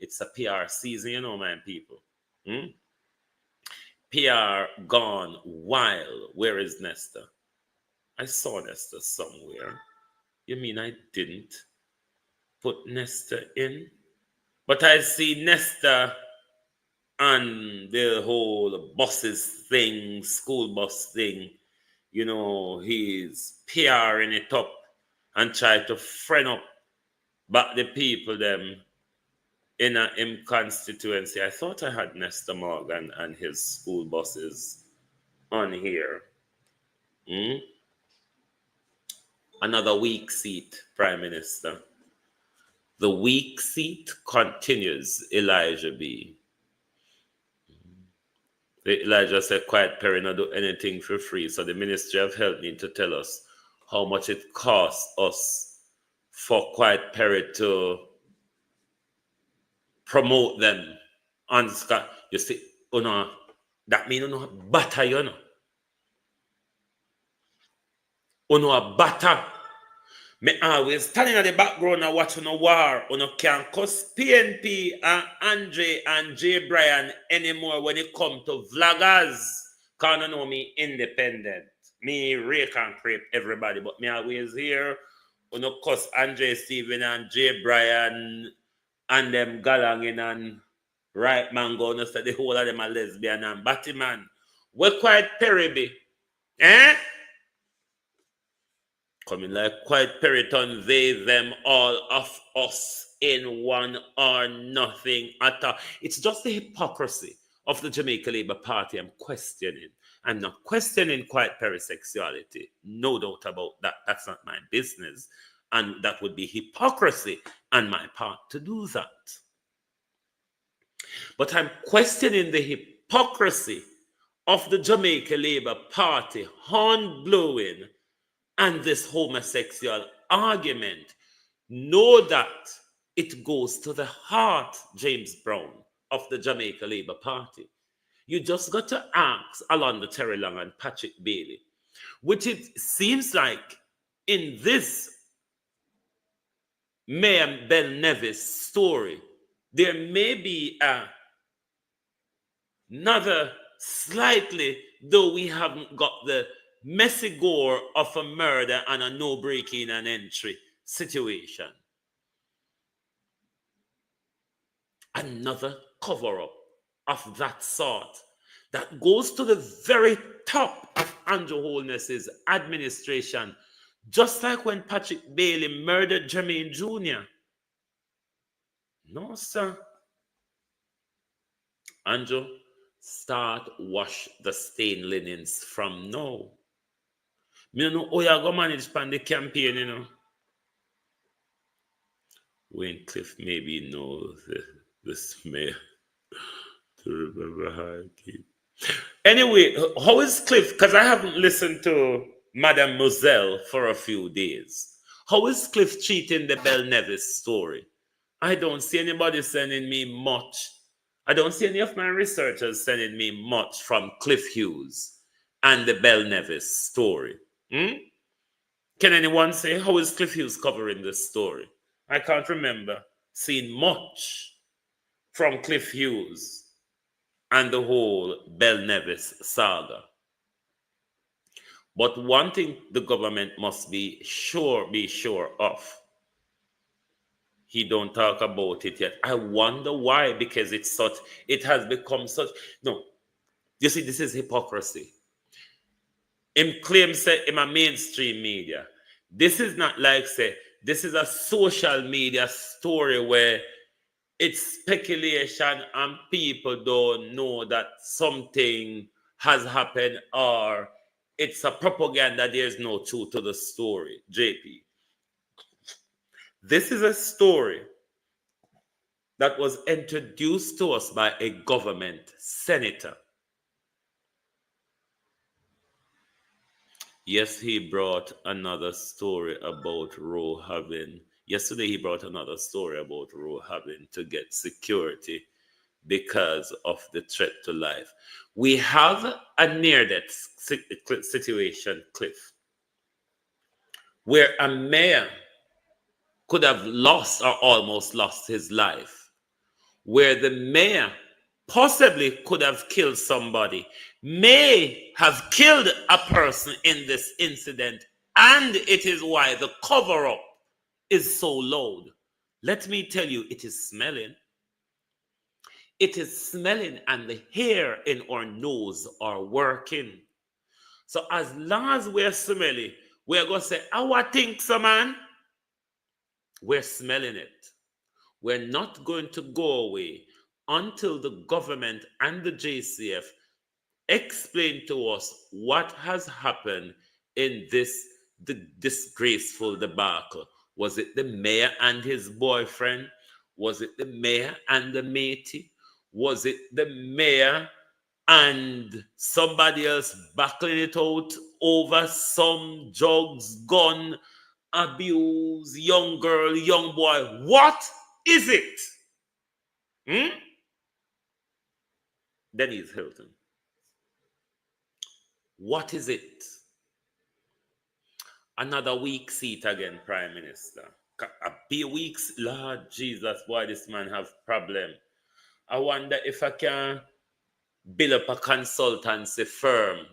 It's a PR season, you know, man, people. PR gone wild. Where is Nesta? I saw Nesta somewhere. You mean I didn't put Nesta in? But I see Nesta on the whole buses thing, school bus thing. You know, he's PRing it up and try to friend up back the people them in a constituency. I thought I had Nesta Morgan and his school buses on here. Another weak seat, Prime Minister. The weak seat continues, Elijah B. Elijah said, Quiet Perry not do anything for free. So the Ministry of Health need to tell us how much it costs us for Quiet Perry to promote them on Scott. You see, that means you butter, you know. A butter. Me always standing at the background and watching a war. Can't cuss PNP and Andre and J. Brian anymore when it comes to vloggers. Can't know me independent. Me rake and crepe everybody, but me always here. Cuss Andre Steven and J. Brian and them galanging and right man go say the whole of them are lesbian and batty man. We're quite Perry. Eh? Coming like quite Periton, they, them, all of us in one or nothing at all. It's just the hypocrisy of the Jamaica Labour Party I'm questioning. I'm not questioning quite perisexuality. No doubt about that. That's not my business. And that would be hypocrisy on my part to do that. But I'm questioning the hypocrisy of the Jamaica Labour Party horn blowing and this homosexual argument. Know that it goes to the heart, James Brown, of the Jamaica Labour Party. You just got to ask Alonda Terry Long and Patrick Bailey, which it seems like in this Mayor Bel-Nevis story, there may be another slightly, though we haven't got the messy gore of a murder and a no break-in and entry situation. Another cover-up of that sort that goes to the very top of Andrew Holness's administration, just like when Patrick Bailey murdered Jermaine Jr. No, sir. Andrew, start wash the stained linens from now. Me don't know how you go manage pan the campaign, you know. Wayne Cliff maybe knows this mayor to remember how I keep. Anyway, how is Cliff? Because I haven't listened to Madame Moselle for a few days. How is Cliff cheating the Bel-Nevis story? I don't see anybody sending me much. I don't see any of my researchers sending me much from Cliff Hughes and the Bel-Nevis story. Can anyone say how is Cliff Hughes covering this story? I can't remember seeing much from Cliff Hughes and the whole Bel-Nevis saga. But one thing the government must be sure of. He don't talk about it yet. I wonder why, because it has become such. No, you see, this is hypocrisy. Him claims say in a mainstream media. This is not like say, this is a social media story where it's speculation and people don't know that something has happened or it's a propaganda. There's no truth to the story, JP. This is a story that was introduced to us by a government senator. Yes, he brought another story about Roe having, yesterday he brought another story about Roe having to get security because of the threat to life. We have a near-death situation, Cliff, where a mayor could have lost or almost lost his life, where the mayor possibly could have killed somebody, may have killed a person in this incident, and it is why the cover-up is so loud. Let me tell you, it is smelling. It is smelling, and the hair in our nose are working. So as long as we're smelling, we're going to say, "Our think so, man." We're smelling it. We're not going to go away until the government and the JCF explain to us what has happened in this disgraceful debacle. Was it the mayor and his boyfriend? Was it the mayor and the matey? Was it the mayor and somebody else battling it out over some drugs, gun, abuse, young girl, young boy? What is it? Denise Hilton. What is it? Another weak seat again, Prime Minister. A few weeks, Lord Jesus, boy, this man have problem. I wonder if I can build up a consultancy firm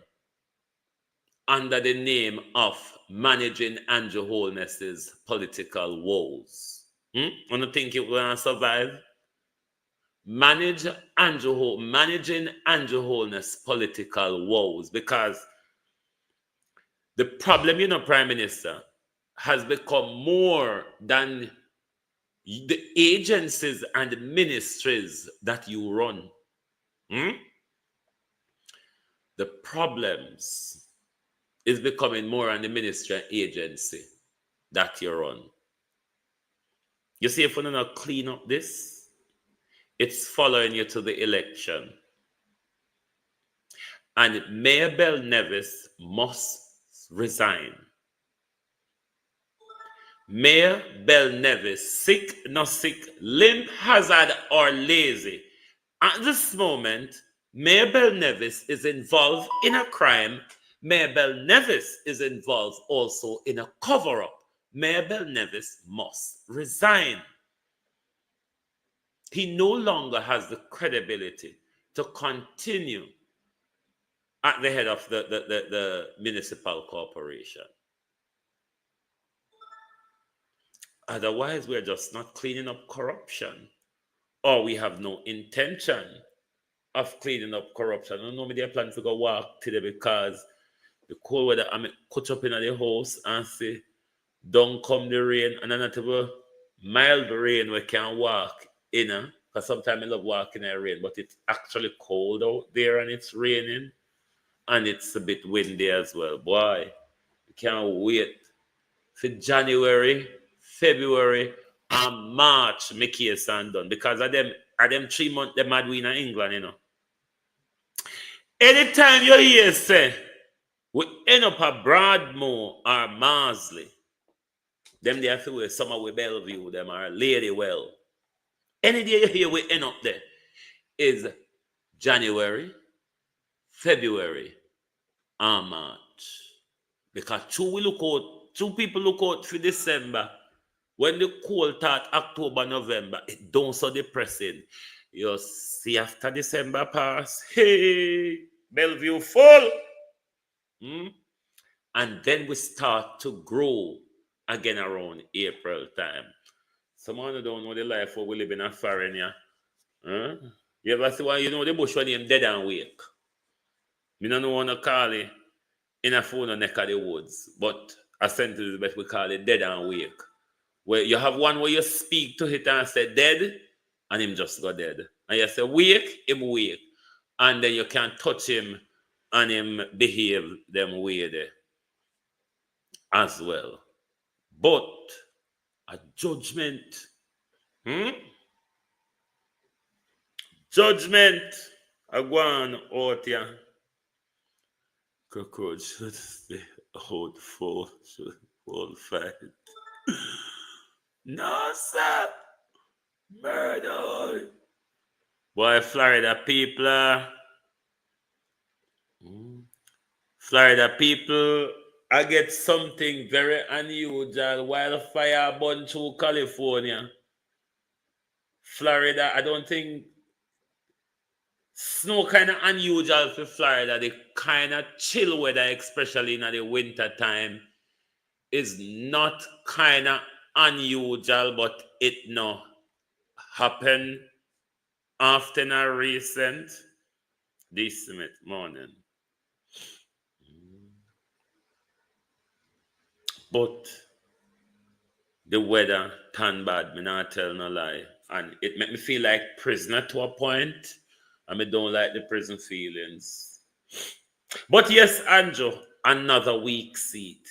under the name of Managing Andrew Holness's Political Woes. Want to think it will survive? Managing Andrew Holness Political Woes, because the problem, Prime Minister, has become more than the agencies and the ministries that you run. The problems is becoming more on the ministry and agency that you run. You see, if we don't clean up this, it's following you to the election. And Mayor Bel-Nevis must resign. Mayor Bel-Nevis, sick, not sick, limp, hazard, or lazy. At this moment, Mayor Bel-Nevis is involved in a crime. Mayor Bel-Nevis is involved also in a cover-up. Mayor Bel-Nevis must resign. He no longer has the credibility to continue at the head of the municipal corporation. Otherwise, we're just not cleaning up corruption, or we have no intention of cleaning up corruption. I don't know me they plan to go walk today because the cold weather I'm cut up in the house and say, don't come the rain, and then not even mild rain we can walk in, because sometimes I love walking in the rain, but it's actually cold out there and it's raining and it's a bit windy as well. Boy, you can't wait for January, February, and March, Micheal stand done, because of them 3 months they mad win in England, Anytime you hear say we end up at Broadmoor or Marsley, them they have to wear summer with Bellevue, them are Lady Well. Any day you hear we end up there is January, February, and March. Because two people look out for December. When the cold start October, November, it don't so depressing. You see after December pass, hey, Bellevue full. And then we start to grow again around April time. Someone don't know the life where we live in a foreign, yeah? You ever see why the bush when him dead and wake? Me don't want to call it in a phone on neck of the woods, but a sentence is best we call it dead and wake. Where you have one where you speak to it and say dead, and him just go dead. And you say wake, him wake. And then you can't touch him and him behave them way there as well. But a judgment, judgment, I go on out here. Cockroach should stay out for should all fight. No, sir. Murder. Boy, Florida people. Florida people, I get something very unusual. Wildfire burn through California. Florida, I don't think snow kind of unusual for Florida. The kind of chill weather, especially in the winter time, is not kind of unusual, but it no happen often or recent this morning. But the weather turn bad, me not tell no lie. And it make me feel like prisoner to a point. And I don't like the prison feelings. But yes, Andrew, another weak seat.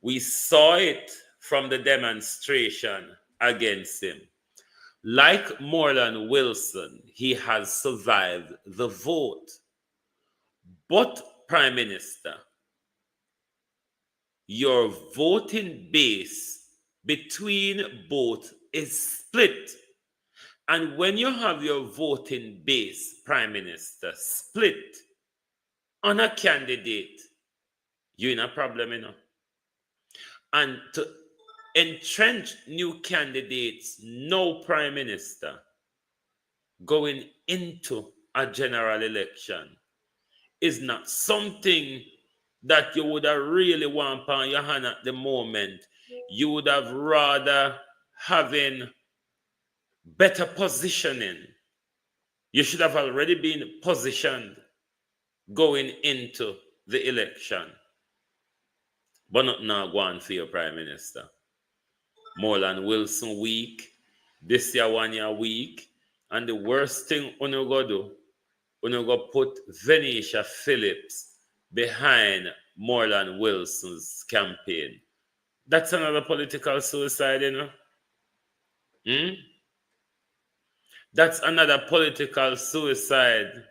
We saw it from the demonstration against him. Like Moreland Wilson, he has survived the vote. But, Prime Minister, your voting base between both is split. And when you have your voting base, Prime Minister, split on a candidate, you're in a problem, you know. And to entrench new candidates, no Prime Minister, going into a general election is not something that you would have really want on your hand at the moment. You would have rather having better positioning. You should have already been positioned going into the election. But not now go on for your Prime Minister. Moreland Wilson weak. This year 1 year weak. And the worst thing uno go do, uno go put Venetia Phillips behind Moreland Wilson's campaign. That's another political suicide, you know. That's another political suicide.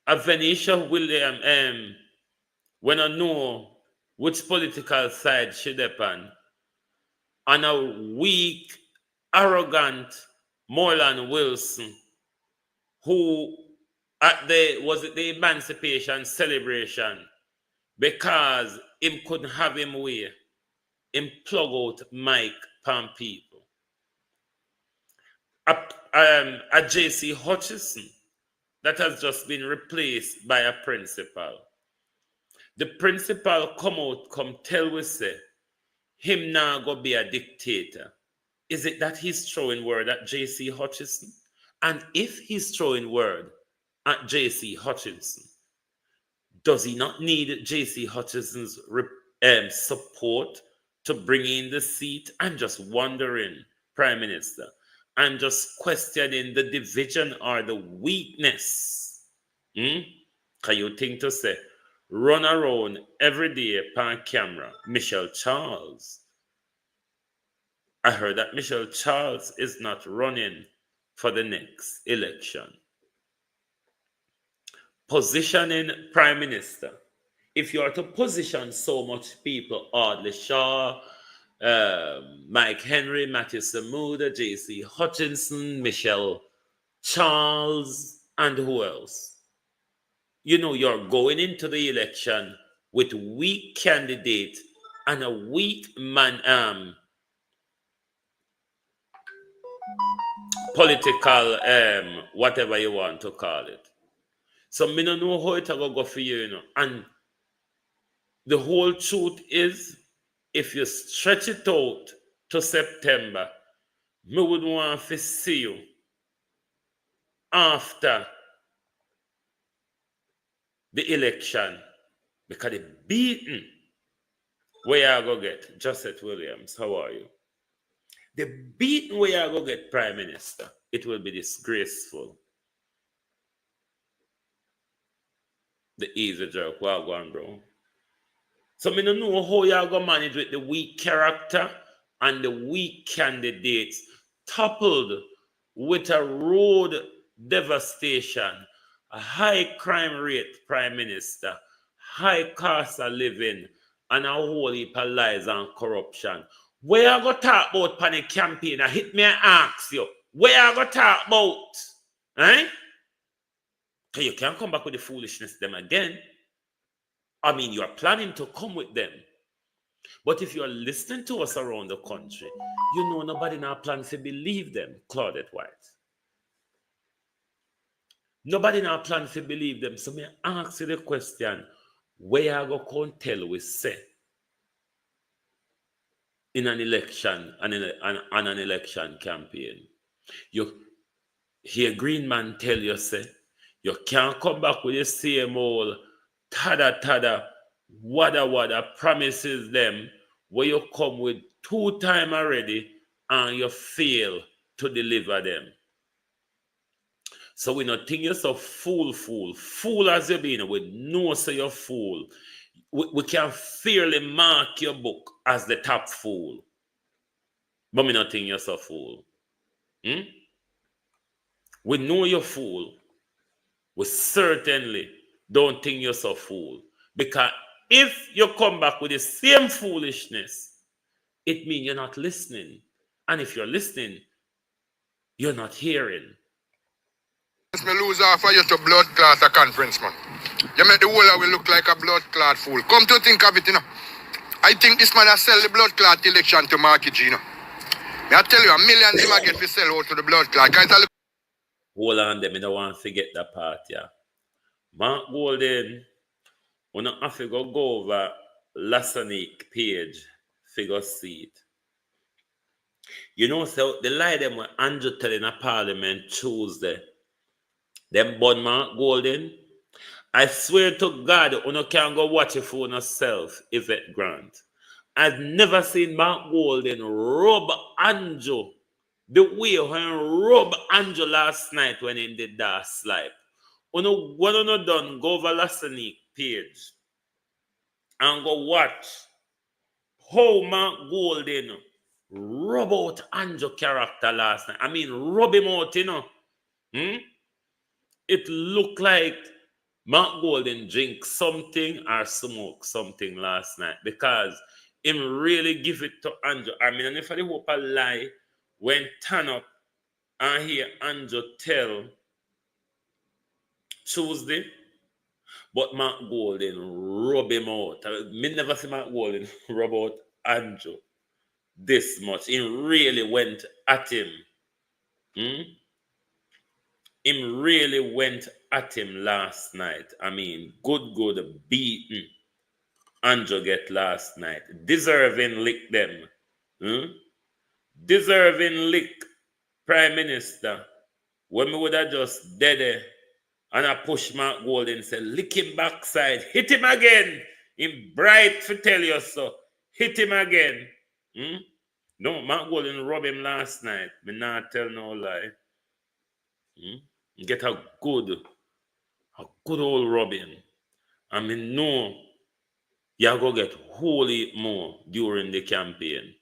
A Venetia William, when I know which political side she depend, and a weak, arrogant Moreland Wilson, who at the Emancipation celebration, because him couldn't have him way, him plug out Mike Pan people. A J.C. Hutchison that has just been replaced by a principal. The principal come tell we say, him now go be a dictator. Is it that he's throwing word at J.C. Hutchison? And if he's throwing word at J.C. Hutchison, does he not need J.C. Hutchison's support to bring in the seat? I'm just wondering, Prime Minister. I'm just questioning the division or the weakness. Can you think to say, run around every day on camera, Micheal Charles? I heard that Micheal Charles is not running for the next election. Positioning Prime Minister. If you are to position so much people, Audley Shaw, Mike Henry, Matthew Samuda, J.C. Hutchinson, Micheal Charles, and who else? You know, you're going into the election with weak candidate and a weak political, whatever you want to call it. So me don't know how it will go for you, you know. And the whole truth is, if you stretch it out to September, me would want to see you after the election, because the beating where you go get Josette Williams, how are you? The beating where you go get Prime Minister, it will be disgraceful. The easy jerk. Well gone, bro. So I don't know how y'all gonna manage with the weak character and the weak candidates coupled with a road devastation, a high crime rate prime minister, high cost of living, and a whole heap of lies and corruption. Where you go talk about panic campaign? I hit me and ask you. Where you go talk about? Eh? You can't come back with the foolishness them again. I mean, you are planning to come with them. But if you are listening to us around the country, you know nobody now plans to believe them, Claudette White. Nobody now plans to believe them. So me ask you the question, where you go come tell we say in an election and an election campaign? You hear Green Man tell you, say, you can't come back with the same old tada, wada promises them where you come with 2 times already and you fail to deliver them. So we not think you're so fool as you been, we know so you're fool. We can fairly mark your book as the top fool. But we not think you're so fool. We know you're fool. We certainly don't think you're so fool. Because if you come back with the same foolishness, it means you're not listening. And if you're listening, you're not hearing. Me lose off of you to blood clot a conference, man. You make the whole of we look like a blood clot fool. Come to think of it, you know. I think this man has sell the blood clot election to Marky G, you know. Me I tell you, millions him I get to sell out to the blood clot. Hold on them, I don't want to forget that part, yeah. Mark Golden, we don't have to go over Lasonic page, figure see it. You know, so the lie them were Andrew telling a parliament Tuesday. Them born Mark Golden. I swear to God, you can't go watch it for yourself, Yvette Grant. I've never seen Mark Golden rub Andrew the way when rub Andrew last night when he did that slide. When you done, go over Lasonic page and go watch how Mark Golden rub out Andrew character last night. I mean, rub him out, you know. It looked like Mark Golden drink something or smoke something last night because him really give it to Andrew. I mean, and if I hope a lie when turn up and hear Andrew tell Tuesday, but Mark Golden rub him out. Me never see Mark Golden rub out Andrew this much. He really went at him. Him really went at him last night. I mean, good beaten Andrew get last night. Deserving lick them. Deserving lick Prime Minister. When we would have just dead there and I push Mark Golden and say, lick him backside. Hit him again. Him bright to tell you so. Hit him again. No, Mark Golden robbed him last night. Me not tell no lie. Get a good old rubbing. I mean, no, you're going to get wholly more during the campaign.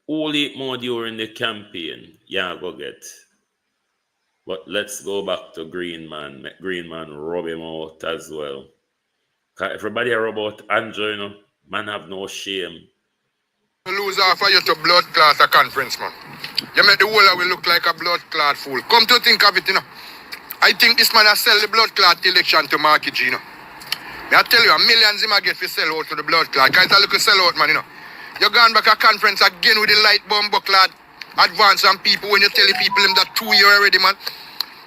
Wholly more during the campaign, you're going to get. But let's go back to Green Man. Make Green Man rub him out as well. Because everybody rub out Andrew, you know, man have no shame. Lose off of you to blood clot a conference, man. You make the whole of we look like a blood clot fool. Come to think of it, you know. I think this man has sell the blood clot election to Marky G, you know. Me I tell you, millions him I get to sell out to the blood clot. Can't look a sell out, man, you know. You gone back a conference again with the light bomb clot advance on people when you tell the people them that 2 years already, man.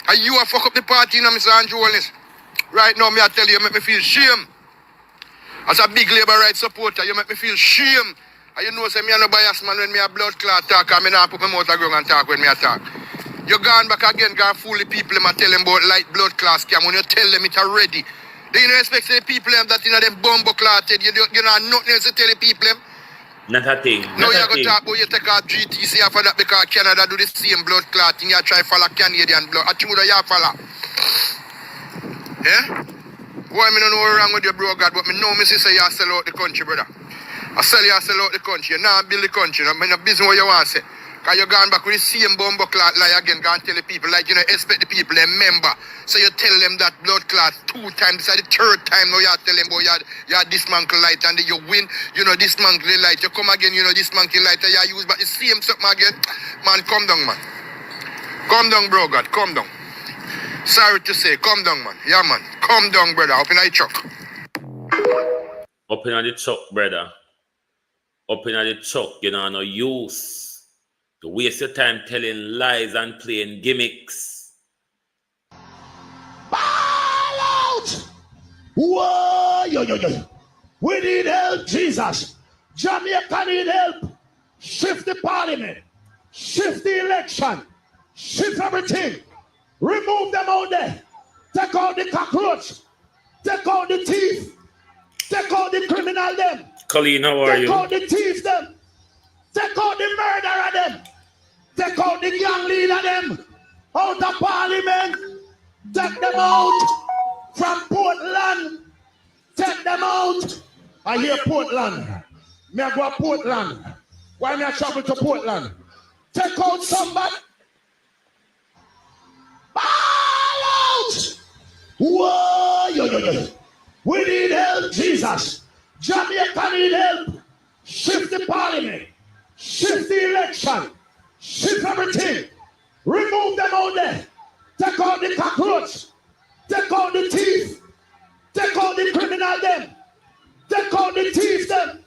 And you a fuck up the party, you know, Mr. Andrew Wallace. Right now, me I tell you make me feel shame. As a big labor rights supporter, you make me feel shame. And you know, say me a no bias man when me a blood clot talk and me not put my mouth a ground and talk when me a talk. You gone back again, gone fool the people them and tell them about light blood clot scam when you tell them it already. Do you know expect the people them that you know them bumbo clotted, you know nothing else to tell the people them? Not a thing. Now you're going to talk about you take out GTC after that because Canada do the same blood clotting. You try to follow Canadian blood. I think you follow. Yeah? Why me don't know what's wrong with you, bro, God, but me know me say you sell out the country, brother. I sell you sell out the country. You not build the country. I'm not business what you want to say. Because you're going back with the same bumbo clot lie again. Go and tell the people, like, you know, expect the people, they member. So you tell them that blood clot 2 times. This is the 3rd time now you tell them, boy, you dismantle light and then you win, you know, dismantle the light. You come again, you know, dismantle light and you use but the same something again. Man, come down, man. Come down, bro, God, come down. Sorry to say, come down, man. Yeah, man. Come down, brother. Up in the truck. Up in the truck, brother. Up in the truck, you know, no use to waste your time telling lies and playing gimmicks. Ball out! Whoa, yo. We need help, Jesus. Jamaica need help. Shift the parliament. Shift the election. Shift everything. Remove them out there. Take out the cockroach. Take out the thief. Take out the criminal them. Colleen, how are you? Take out the thieves them. Take out the murderer them. Take out the gang leader them. Out of parliament. Take them out from Portland. Take them out. I hear Portland. Me I go to Portland. Why me I travel to Portland? Take out somebody. Ball out! Whoa, yo. We need help, Jesus. Jamaica need help. Shift the parliament. Shift the election. Shift everything. Remove them out there. Take out the cockroach. Take out the thief. Take out the criminal them. Take out the thieves them.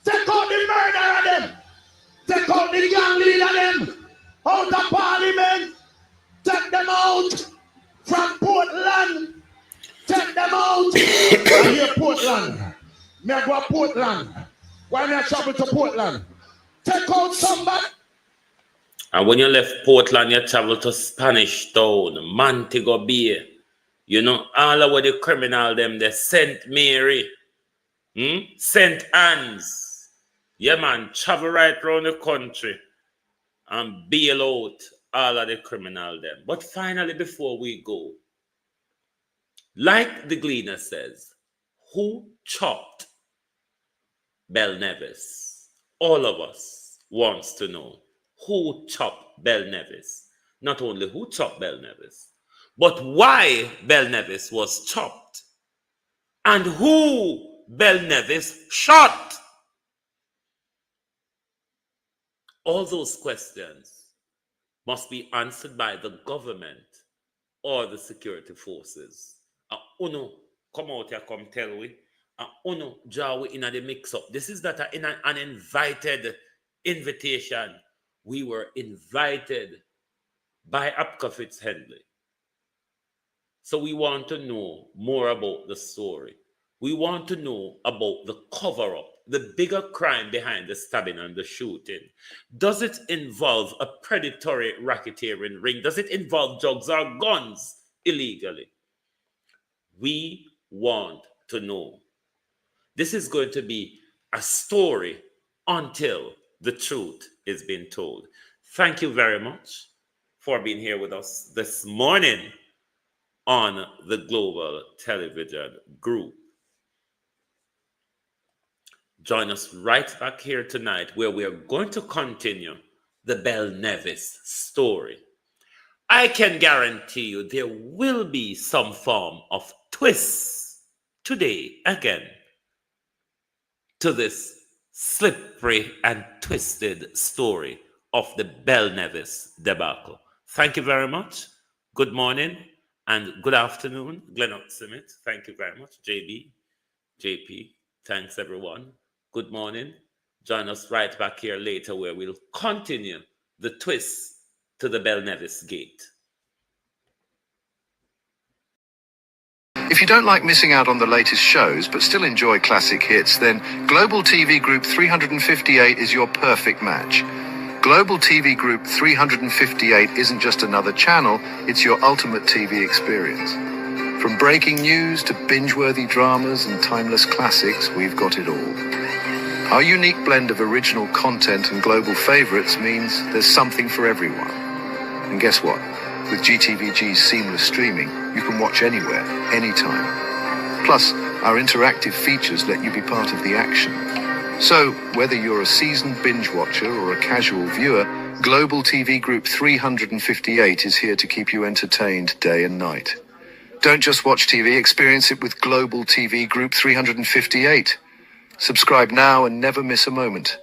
Take out the murderer them. Take out the gang leader them. Out of parliament. Take them out from Portland. Take them out. I hear Portland. Me I go to Portland. Why me I travel to Portland? Take out somebody. And when you left Portland, you travel to Spanish Town, Montego Bay. You know, all over the criminal them, the St. Mary, St. Anne's. Yeah, man, travel right around the country and bail out all of the criminal them. But finally, before we go, like the Gleaner says, who chopped Bel-Nevis? All of us wants to know who chopped Bel-Nevis. Not only who chopped Bel-Nevis, but why Bel-Nevis was chopped and who Bel-Nevis shot. All those questions must be answered by the government or the security forces. Uno, come out here, come tell we. Uno, draw we in the mix-up. This is not an uninvited invitation. We were invited by Apka Fitz-Henley. So we want to know more about the story. We want to know about the cover-up, the bigger crime behind the stabbing and the shooting. Does it involve a predatory racketeering ring? Does it involve drugs or guns illegally? We want to know. This is going to be a story until the truth is being told. Thank you very much for being here with us this morning on the Global Television Group. Join us right back here tonight where we are going to continue the Bel-Nevis story. I can guarantee you there will be some form of twist today again to this slippery and twisted story of the Bel-Nevis debacle. Thank you very much. Good morning and good afternoon. Glennock Simmet, thank you very much. JB, JP, thanks everyone. Good morning. Join us right back here later where we'll continue the twist to the Bel-Nevis gate. If you don't like missing out on the latest shows but still enjoy classic hits, then Global TV Group 358 is your perfect match. Global TV Group 358 isn't just another channel, it's your ultimate TV experience. From breaking news to binge-worthy dramas and timeless classics, we've got it all. Our unique blend of original content and global favorites means there's something for everyone. And guess what? With GTVG's seamless streaming, you can watch anywhere, anytime. Plus, our interactive features let you be part of the action. So, whether you're a seasoned binge watcher or a casual viewer, Global TV Group 358 is here to keep you entertained day and night. Don't just watch TV, experience it with Global TV Group 358. Subscribe now and never miss a moment.